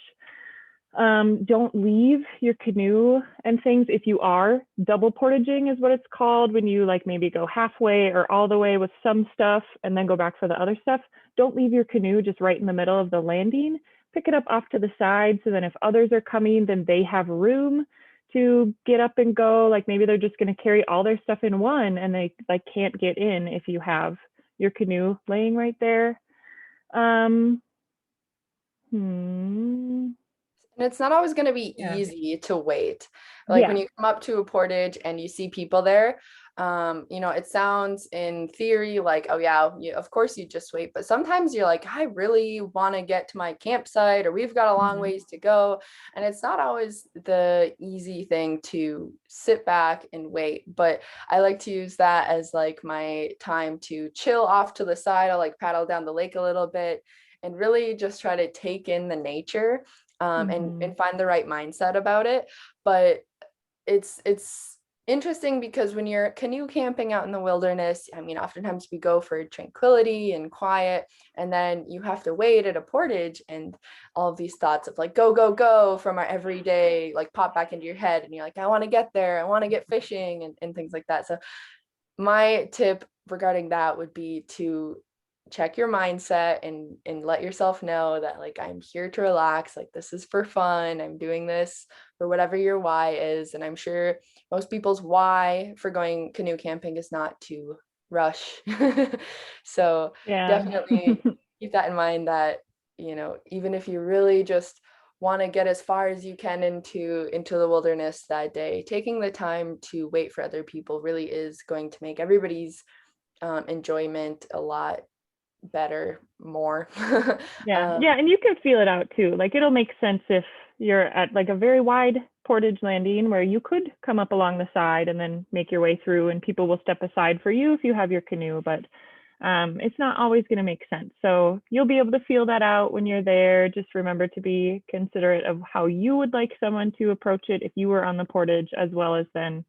Don't leave your canoe and things if you are double portaging is what it's called, when you maybe go halfway or all the way with some stuff and then go back for the other stuff. Don't leave your canoe just right in the middle of the landing. Pick it up off to the side, so then if others are coming, then they have room to get up and go. Maybe they're just going to carry all their stuff in one and they can't get in if you have your canoe laying right there. And it's not always going to be easy to wait. When you come up to a portage and you see people there, it sounds in theory oh yeah, of course you just wait. But sometimes you're I really want to get to my campsite, or we've got a long ways to go. And it's not always the easy thing to sit back and wait. But I like to use that as my time to chill off to the side. I'll paddle down the lake a little bit and really just try to take in the nature. And find the right mindset about it. But it's interesting because when you're canoe camping out in the wilderness, oftentimes we go for tranquility and quiet, and then you have to wait at a portage, and all of these thoughts of go, go, go from our everyday pop back into your head, and you're I want to get there, I want to get fishing and things like that. So my tip regarding that would be to check your mindset and let yourself know that I'm here to relax, this is for fun, I'm doing this for whatever your why is. And I'm sure most people's why for going canoe camping is not to rush. So definitely keep that in mind, that even if you really just want to get as far as you can into the wilderness that day, taking the time to wait for other people really is going to make everybody's enjoyment a lot better, more. And you can feel it out too. It'll make sense if you're at a very wide portage landing where you could come up along the side and then make your way through, and people will step aside for you if you have your canoe. But it's not always going to make sense. So you'll be able to feel that out when you're there. Just remember to be considerate of how you would like someone to approach it if you were on the portage, as well as then,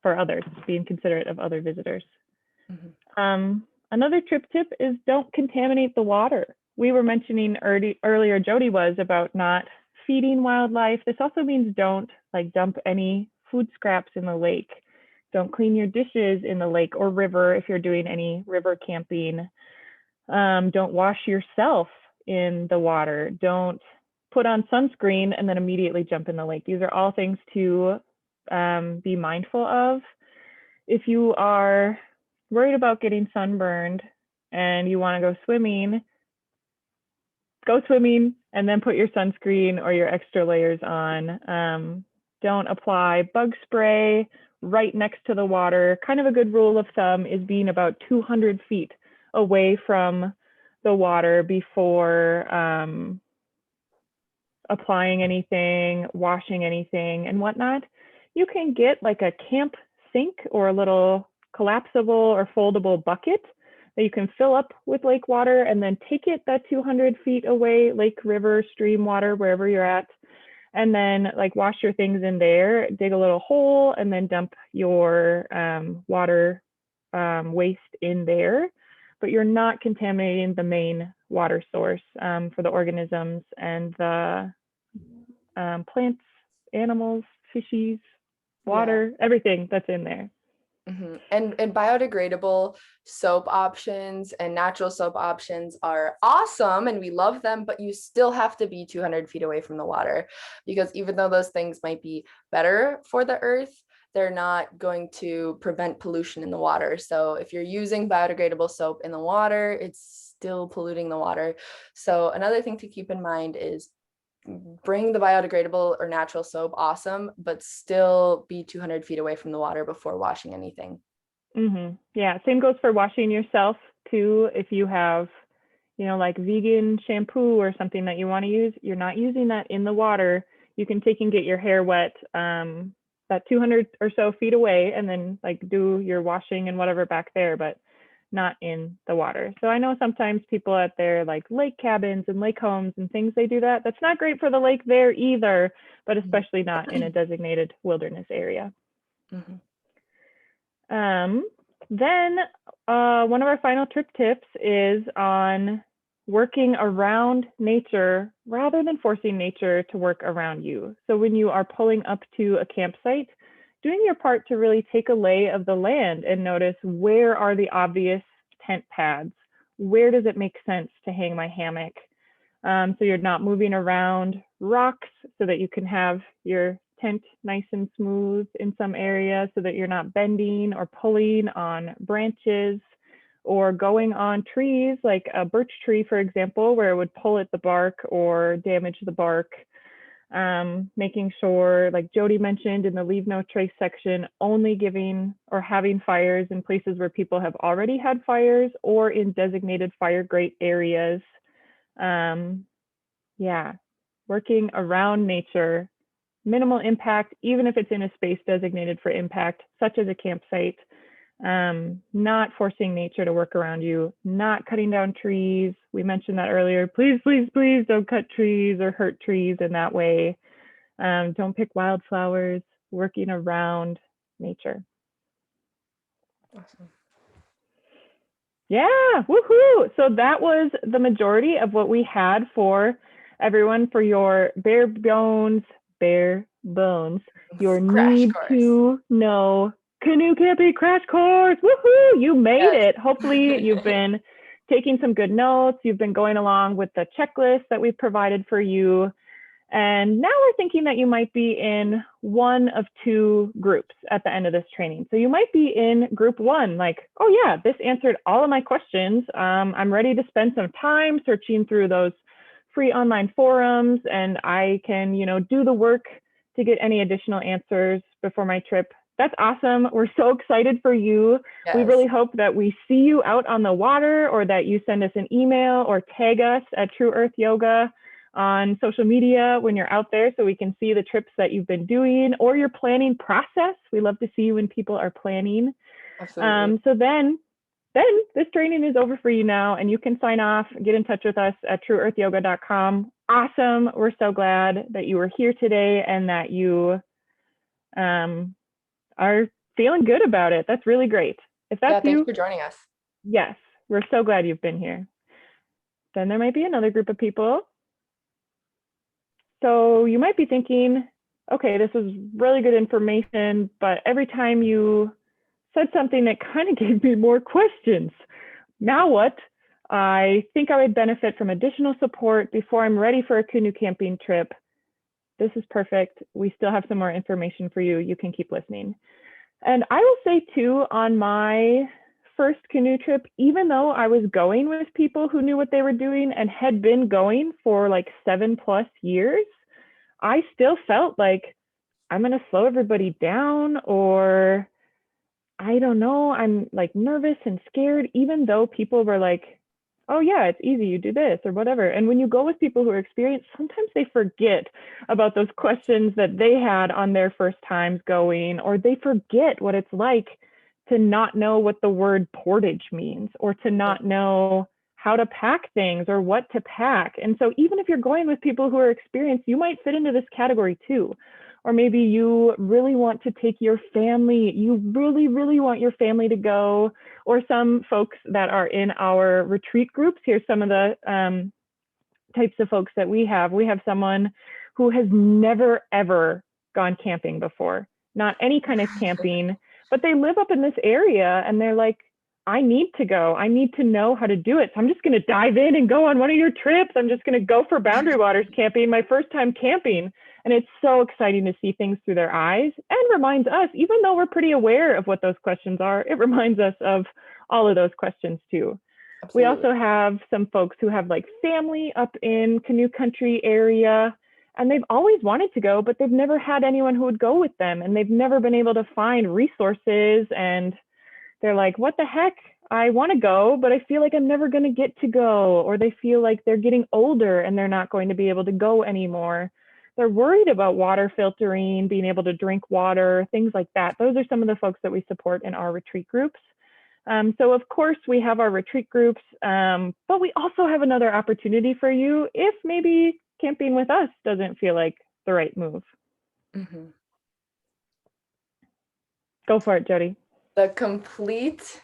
for others, being considerate of other visitors. Another trip tip is don't contaminate the water. We were mentioning earlier, Jodi was, about not feeding wildlife. This also means don't dump any food scraps in the lake. Don't clean your dishes in the lake or river if you're doing any river camping. Don't wash yourself in the water. Don't put on sunscreen and then immediately jump in the lake. These are all things to be mindful of. If you are worried about getting sunburned and you want to go swimming, go swimming and then put your sunscreen or your extra layers on. Don't apply bug spray right next to the water. Kind of a good rule of thumb is being about 200 feet away from the water before applying anything, washing anything, and whatnot. You can get like a camp sink or a little collapsible or foldable bucket that you can fill up with lake water and then take it that 200 feet away, lake, river, stream water, wherever you're at, and then like wash your things in there, dig a little hole, and then dump your water waste in there. But you're not contaminating the main water source for the organisms and the plants, animals, fishies, water, everything that's in there. And biodegradable soap options and natural soap options are awesome and we love them, but you still have to be 200 feet away from the water, because even though those things might be better for the earth, they're not going to prevent pollution in the water. So if you're using biodegradable soap in the water, it's still polluting the water. So another thing to keep in mind is bring the biodegradable or natural soap, awesome, but still be 200 feet away from the water before washing anything. Yeah, same goes for washing yourself too. If you have, like vegan shampoo or something that you want to use, you're not using that in the water. You can take and get your hair wet that 200 or so feet away and then like do your washing and whatever back there, but not in the water. So I know sometimes people at their like lake cabins and lake homes and things, they do that. That's not great for the lake there either, but especially not in a designated wilderness area. Then one of our final trip tips is on working around nature rather than forcing nature to work around you. So when you are pulling up to a campsite, doing your part to really take a lay of the land and notice where are the obvious tent pads? Where does it make sense to hang my hammock? So you're not moving around rocks so that you can have your tent nice and smooth in some areas so that you're not bending or pulling on branches or going on trees like a birch tree, for example, where it would pull at the bark or damage the bark. Making sure, like Jodi mentioned in the Leave No Trace section, only giving or having fires in places where people have already had fires or in designated fire grate areas. Working around nature, minimal impact, even if it's in a space designated for impact, such as a campsite. Not forcing nature to work around you, not cutting down trees. We mentioned that earlier. Please, please, please don't cut trees or hurt trees in that way. Don't pick wildflowers, working around nature. Awesome. Yeah, woohoo! So that was the majority of what we had for everyone for your bare bones, your Crash need course. to know Canoe Camping Crash Course. Woohoo! You made it. Hopefully you've been taking some good notes. You've been going along with the checklist that we've provided for you. And now we're thinking that you might be in one of two groups at the end of this training. So you might be in group one, like, oh yeah, this answered all of my questions. I'm ready to spend some time searching through those free online forums and I can, do the work to get any additional answers before my trip. That's awesome. We're so excited for you. Yes. We really hope that we see you out on the water or that you send us an email or tag us at True Earth Yoga on social media when you're out there so we can see the trips that you've been doing or your planning process. We love to see you when people are planning. Absolutely. So then this training is over for you now and you can sign off, get in touch with us at trueearthyoga.com. Awesome. We're so glad that you were here today and that you are feeling good about it. That's really great. If that's thanks for joining us. Yes, we're so glad you've been here. Then there might be another group of people. So you might be thinking, okay, this is really good information, but every time you said something that kind of gave me more questions. Now what? I think I would benefit from additional support before I'm ready for a canoe camping trip. This is perfect. We still have some more information for you. You can keep listening. And I will say too, on my first canoe trip, even though I was going with people who knew what they were doing and had been going for like 7+ years, I still felt like I'm going to slow everybody down, or I don't know, I'm like nervous and scared, even though people were like, oh yeah, it's easy, you do this or whatever. And when you go with people who are experienced, sometimes they forget about those questions that they had on their first times going, or they forget what it's like to not know what the word portage means, or to not know how to pack things or what to pack. And so even if you're going with people who are experienced, you might fit into this category too. Or maybe you really want to take your family, you really, really want your family to go, or some folks that are in our retreat groups. Here's some of the types of folks that we have. We have someone who has never, ever gone camping before, not any kind of camping, but they live up in this area and they're like, I need to go. I need to know how to do it. So I'm just going to dive in and go on one of your trips. I'm just going to go for Boundary Waters camping, my first time camping. And it's so exciting to see things through their eyes, and reminds us, even though we're pretty aware of what those questions are, it reminds us of all of those questions too. Absolutely. We also have some folks who have like family up in canoe country area, and they've always wanted to go, but they've never had anyone who would go with them, and they've never been able to find resources. And they're like, what the heck? I want to go, but I feel like I'm never going to get to go. Or they feel like they're getting older and they're not going to be able to go anymore. They're worried about water filtering, being able to drink water, things like that. Those are some of the folks that we support in our retreat groups. So of course we have our retreat groups, but we also have another opportunity for you if maybe camping with us doesn't feel like the right move. Mm-hmm. Go for it, Jodi. The Complete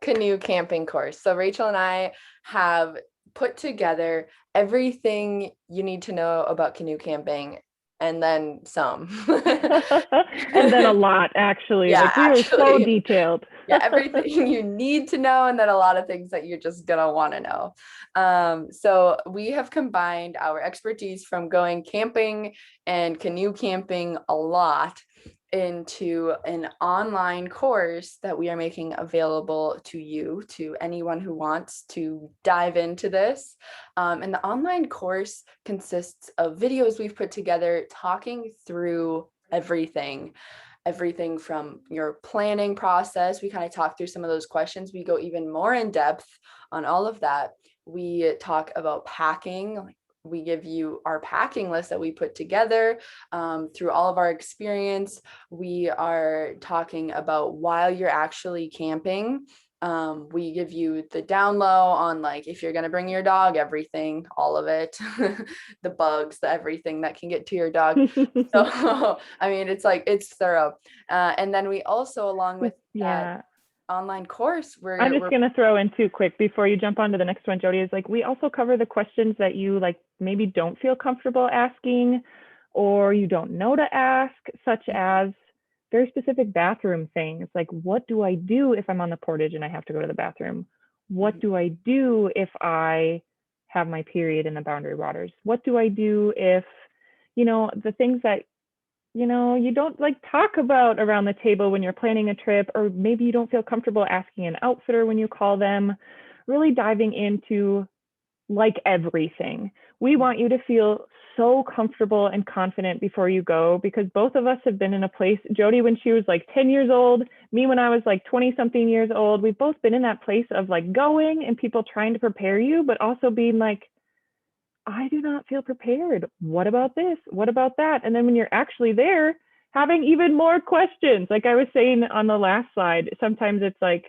Canoe Camping Course. So Rachael and I have put together everything you need to know about canoe camping, and then some. And then a lot, actually. Yeah, like we were so detailed. Yeah, everything you need to know, and then a lot of things that you're just gonna want to know. So we have combined our expertise from going camping and canoe camping a lot into an online course that we are making available to you, to anyone who wants to dive into this. And the online course consists of videos we've put together talking through everything from your planning process. We kind of talk through some of those questions. We go even more in depth on all of that. We talk about packing. We give you our packing list that we put together through all of our experience. We are talking about while you're actually camping. We give you the down low on like if you're going to bring your dog, everything, all of it, the bugs, everything that can get to your dog. So I mean, it's thorough. And then we also, along with that online course, I'm just going to throw in too quick before you jump on to the next one, Jodi, is like we also cover the questions that you like maybe don't feel comfortable asking, or you don't know to ask, such as very specific bathroom things. Like, what do I do if I'm on the portage and I have to go to the bathroom? What do I do if I have my period in the Boundary Waters? What do I do if, the things that you don't like talk about around the table when you're planning a trip, or maybe you don't feel comfortable asking an outfitter when you call them. Really diving into like everything. We want you to feel so comfortable and confident before you go, because both of us have been in a place, Jodi when she was like 10 years old, me when I was like 20 something years old, we've both been in that place of like going and people trying to prepare you, but also being like, I do not feel prepared. What about this? What about that? And then when you're actually there, having even more questions. Like I was saying on the last slide, sometimes it's like,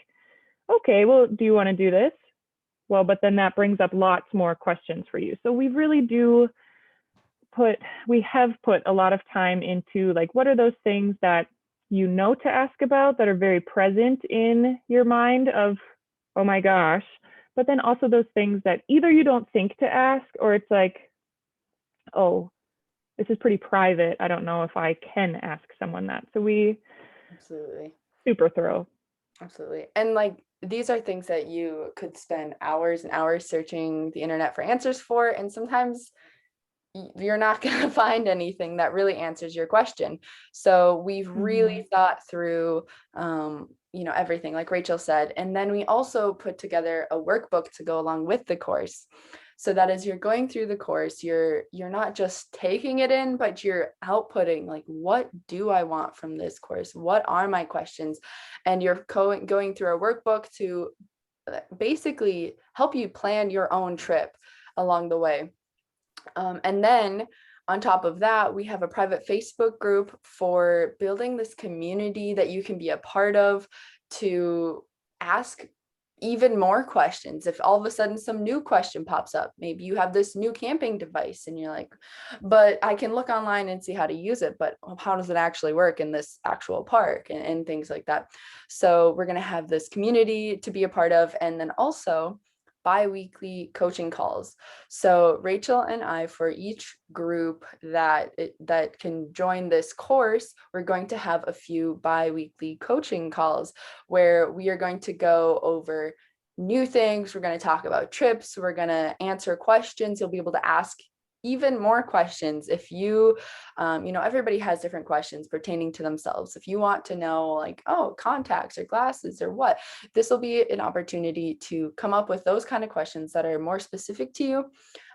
okay, well, do you want to do this? Well, but then that brings up lots more questions for you. So we really we have put a lot of time into like, what are those things that you know to ask about that are very present in your mind of, oh my gosh, but then also those things that either you don't think to ask, or it's like, oh, this is pretty private. I don't know if I can ask someone that. So we absolutely super thorough. Absolutely. And like, these are things that you could spend hours and hours searching the internet for answers for. And sometimes you're not going to find anything that really answers your question. So we've really thought through everything like Rachael said. And then we also put together a workbook to go along with the course. So that as you're going through the course, you're not just taking it in, but you're outputting, like, what do I want from this course? What are my questions? And you're going through a workbook to basically help you plan your own trip along the way. And then on top of that, we have a private Facebook group for building this community that you can be a part of to ask even more questions. If all of a sudden some new question pops up, maybe you have this new camping device and you're like, but I can look online and see how to use it, but how does it actually work in this actual park, and things like that. So we're going to have this community to be a part of, and then also bi-weekly coaching calls. So Rachael and I, for each group that can join this course, we're going to have a few bi-weekly coaching calls where we are going to go over new things. We're going to talk about trips. We're going to answer questions. You'll be able to ask even more questions if you everybody has different questions pertaining to themselves. If you want to know, like, oh, contacts or glasses or what, this will be an opportunity to come up with those kind of questions that are more specific to you,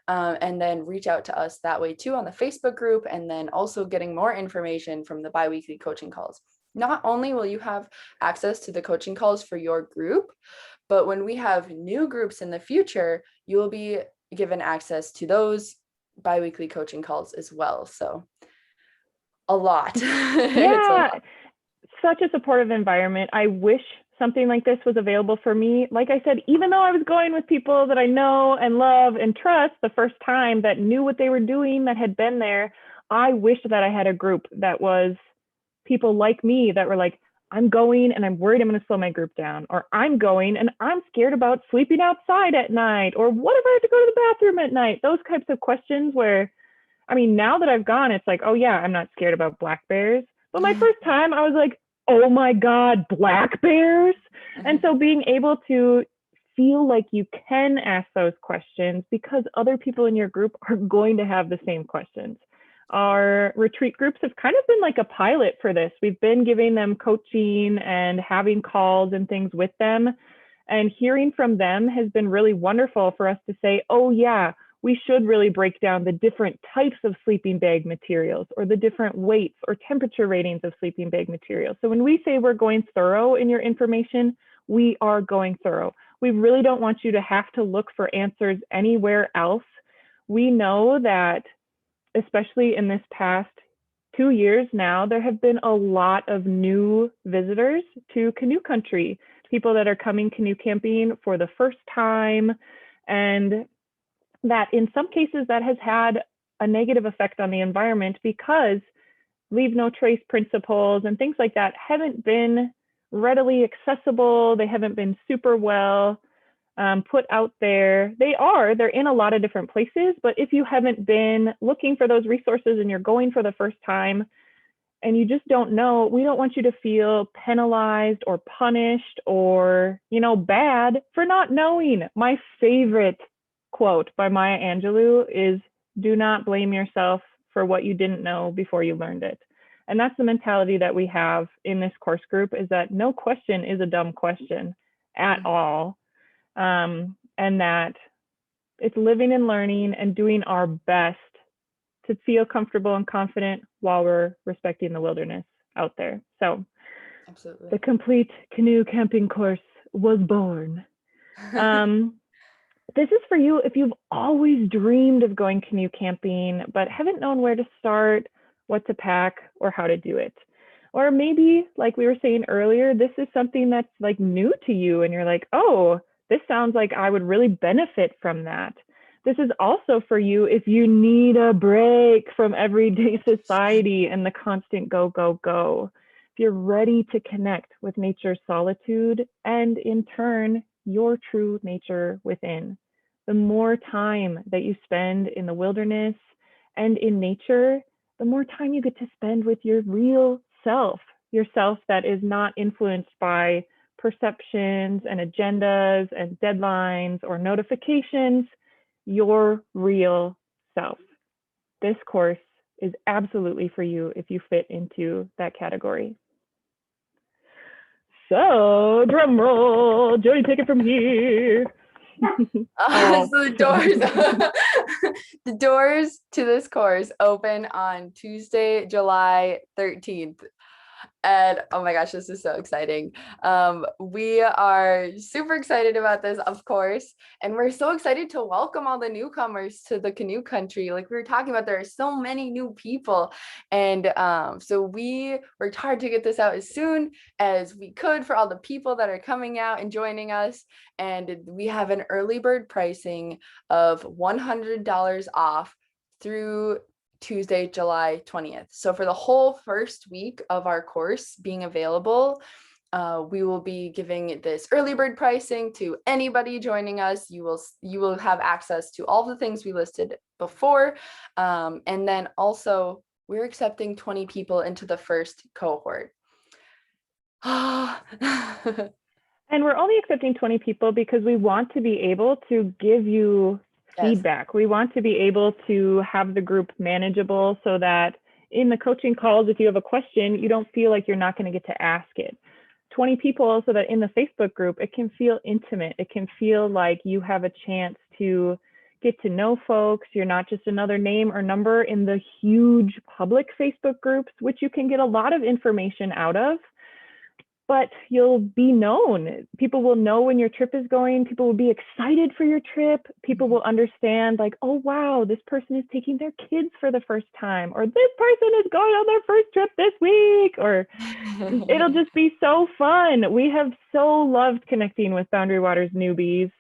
and then reach out to us that way too on the Facebook group, and then also getting more information from the bi-weekly coaching calls. Not only will you have access to the coaching calls for your group, but when we have new groups in the future, you will be given access to those bi-weekly coaching calls as well. So a lot. Yeah, such a supportive environment. I wish something like this was available for me. Like I said, even though I was going with people that I know and love and trust the first time, that knew what they were doing, that had been there, I wish that I had a group that was people like me that were like, I'm going and I'm worried I'm going to slow my group down, or I'm going and I'm scared about sleeping outside at night, or what if I have to go to the bathroom at night? Those types of questions where, I mean, now that I've gone, it's like, oh yeah, I'm not scared about black bears. But my first time, I was like, oh my God, black bears. And so being able to feel like you can ask those questions because other people in your group are going to have the same questions. Our retreat groups have kind of been like a pilot for this. We've been giving them coaching and having calls and things with them. And hearing from them has been really wonderful for us to say, oh yeah, we should really break down the different types of sleeping bag materials, or the different weights or temperature ratings of sleeping bag materials. So when we say we're going thorough in your information, we are going thorough. We really don't want you to have to look for answers anywhere else. We know that, especially in this past 2 years now, there have been a lot of new visitors to canoe country, people that are coming canoe camping for the first time, and that in some cases that has had a negative effect on the environment because leave no trace principles and things like that haven't been readily accessible. They haven't been super well put out there. They're in a lot of different places, but if you haven't been looking for those resources and you're going for the first time and you just don't know, we don't want you to feel penalized or punished or, bad for not knowing. My favorite quote by Maya Angelou is, do not blame yourself for what you didn't know before you learned it. And that's the mentality that we have in this course group, is that no question is a dumb question at all. And that it's living and learning and doing our best to feel comfortable and confident while we're respecting the wilderness out there. So Absolutely. The Complete Canoe Camping Course was born. This is for you if you've always dreamed of going canoe camping, but haven't known where to start, what to pack, or how to do it. Or maybe, like we were saying earlier, this is something that's like new to you and you're like, oh, this sounds like I would really benefit from that. This is also for you if you need a break from everyday society and the constant go, go, go. If you're ready to connect with nature's solitude and in turn, your true nature within. The more time that you spend in the wilderness and in nature, the more time you get to spend with your real self, yourself that is not influenced by perceptions and agendas and deadlines or notifications, your real self. This course is absolutely for you if you fit into that category. So, drum roll, Jodi, take it from here. So the doors to this course open on Tuesday, July 13th. And oh my gosh, this is so exciting. We are super excited about this, of course. And we're so excited to welcome all the newcomers to the canoe country. Like we were talking about, there are so many new people. And so we worked hard to get this out as soon as we could for all the people that are coming out and joining us. And we have an early bird pricing of $100 off through Tuesday, July 20th. So for the whole first week of our course being available, we will be giving this early bird pricing to anybody joining us. You will have access to all the things we listed before. And then also we're accepting 20 people into the first cohort. And we're only accepting 20 people because we want to be able to give you feedback. We want to be able to have the group manageable so that in the coaching calls, if you have a question, you don't feel like you're not going to get to ask it. 20 people so that in the Facebook group, it can feel intimate. It can feel like you have a chance to get to know folks. You're not just another name or number in the huge public Facebook groups, which you can get a lot of information out of. But you'll be known. People will know when your trip is going. People will be excited for your trip. People will understand like, oh, wow, this person is taking their kids for the first time, or this person is going on their first trip this week, or it'll just be so fun. We have so loved connecting with Boundary Waters newbies.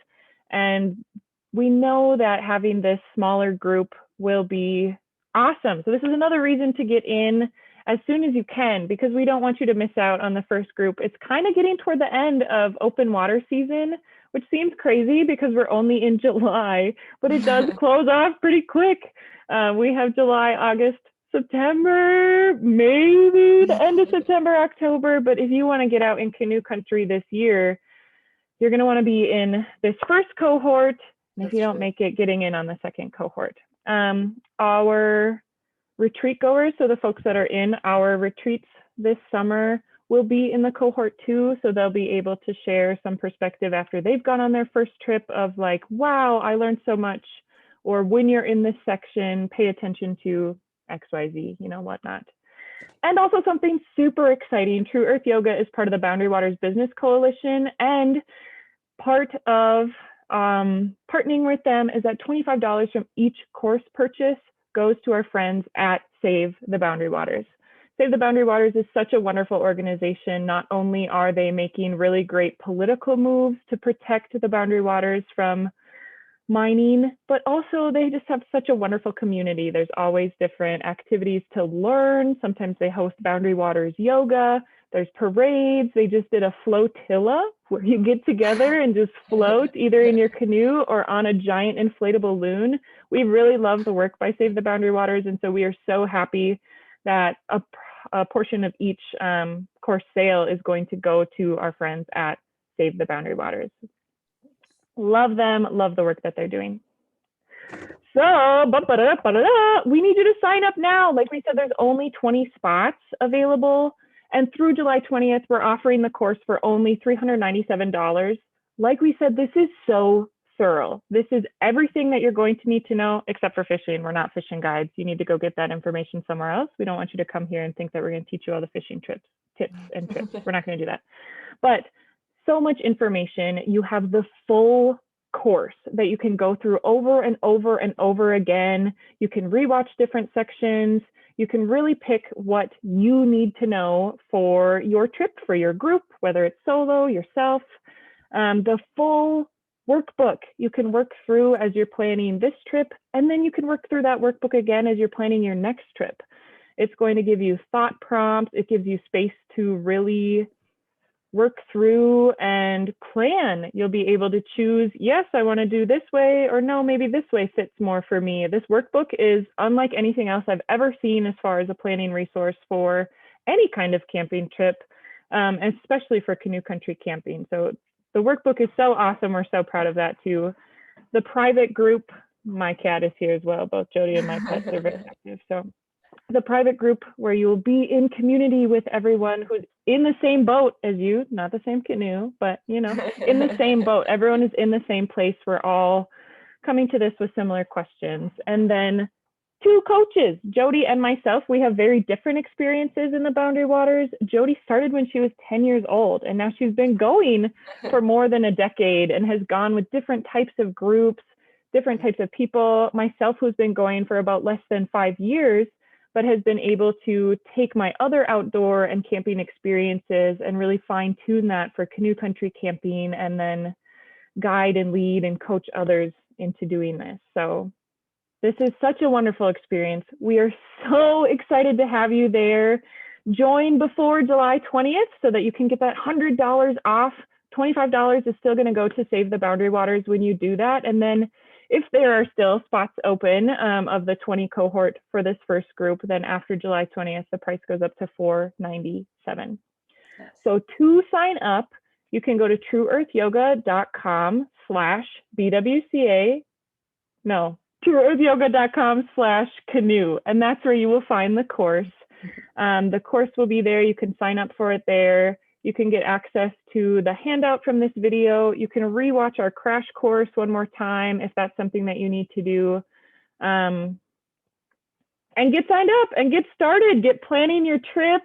And we know that having this smaller group will be awesome. So this is another reason to get in as soon as you can, because we don't want you to miss out on the first group. It's kind of getting toward the end of open water season, which seems crazy because we're only in July, but it does close off pretty quick. We have July, August, September, maybe the end of September, October. But if you want to get out in canoe country this year, you're going to want to be in this first cohort. And if you don't make it, getting in on the second cohort. Our retreat goers, so the folks that are in our retreats this summer, will be in the cohort too, so they'll be able to share some perspective after they've gone on their first trip of like, wow, I learned so much, or when you're in this section, pay attention to XYZ, whatnot. And also something super exciting, True Earth Yoga is part of the Boundary Waters Business Coalition, and part of partnering with them is that $25 from each course purchase goes to our friends at Save the Boundary Waters. Save the Boundary Waters is such a wonderful organization. Not only are they making really great political moves to protect the Boundary Waters from mining, but also they just have such a wonderful community. There's always different activities to learn. Sometimes they host Boundary Waters yoga. There's parades. They just did a flotilla where you get together and just float either in your canoe or on a giant inflatable loon. We really love the work by Save the Boundary Waters. And so we are so happy that a portion of each course sale is going to go to our friends at Save the Boundary Waters. Love them, love the work that they're doing. So, we need you to sign up now. Like we said, there's only 20 spots available. And through July 20th, we're offering the course for only $397. Like we said, this is so thorough. This is everything that you're going to need to know, except for fishing. We're not fishing guides. You need to go get that information somewhere else. We don't want you to come here and think that we're going to teach you all the fishing tips and trips. We're not going to do that. But so much information. You have the full course that you can go through over and over and over again. You can rewatch different sections. You can really pick what you need to know for your trip, for your group, whether it's solo, yourself. The full workbook you can work through as you're planning this trip, and then you can work through that workbook again as you're planning your next trip. It's going to give you thought prompts. It gives you space to really work through and plan. You'll be able to choose, yes, I want to do this way, or no, maybe this way fits more for me. This workbook is unlike anything else I've ever seen as far as a planning resource for any kind of camping trip, especially for canoe country camping. So the workbook is so awesome. We're so proud of that too. The private group, my cat is here as well. Both Jodi and my pets are very active. So the private group where you will be in community with everyone who's in the same boat as you, not the same canoe, but in the same boat. Everyone is in the same place. We're all coming to this with similar questions. And then 2 coaches, Jodi and myself. We have very different experiences in the Boundary Waters. Jodi started when she was 10 years old, and now she's been going for more than a decade and has gone with different types of groups, different types of people. Myself, who's been going for about less than 5 years, but has been able to take my other outdoor and camping experiences and really fine tune that for canoe country camping, and then guide and lead and coach others into doing this. So this is such a wonderful experience. We are so excited to have you there. Join before July 20th so that you can get that $100 off. $25 is still going to go to Save the Boundary Waters when you do that. And then if there are still spots open of the 20 cohort for this first group, then after July 20th, the price goes up to $497. Yes. So to sign up, you can go to trueearthyoga.com/BWCA. No, trueearthyoga.com/canoe. And that's where you will find the course. The course will be there. You can sign up for it there. You can get access to the handout from this video. You can rewatch our crash course one more time if that's something that you need to do. And get signed up and get started. Get planning your trip.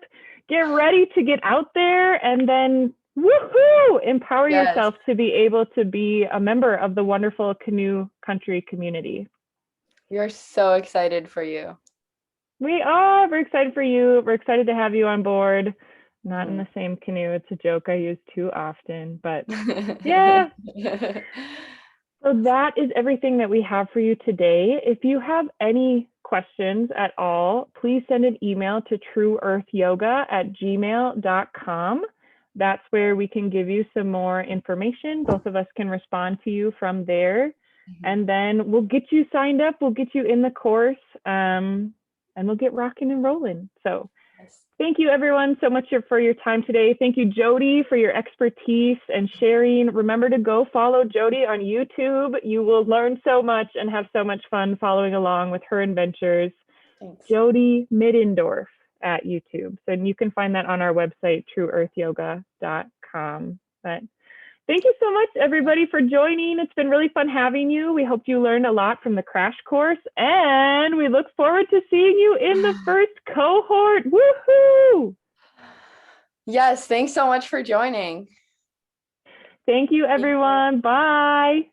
Get ready to get out there and then woohoo! Empower yourself to be able to be a member of the wonderful canoe country community. We are so excited for you. We are. We're excited for you. We're excited to have you on board. Not in the same canoe. It's a joke I use too often, but yeah. So that is everything that we have for you today. If you have any questions at all, please send an email to trueearthyoga@gmail.com. That's where we can give you some more information. Both of us can respond to you from there. And then we'll get you signed up. We'll get you in the course and we'll get rocking and rolling. So thank you everyone so much for your time today. Thank you, Jodi, for your expertise and sharing. Remember to go follow Jodi on YouTube. You will learn so much and have so much fun following along with her adventures. Thanks. Jodi Middendorf at YouTube. So you can find that on our website, trueearthyoga.com. But thank you so much, everybody, for joining. It's been really fun having you. We hope you learned a lot from the crash course, and we look forward to seeing you in the first cohort. Woohoo! Yes, thanks so much for joining. Thank you, everyone. Bye.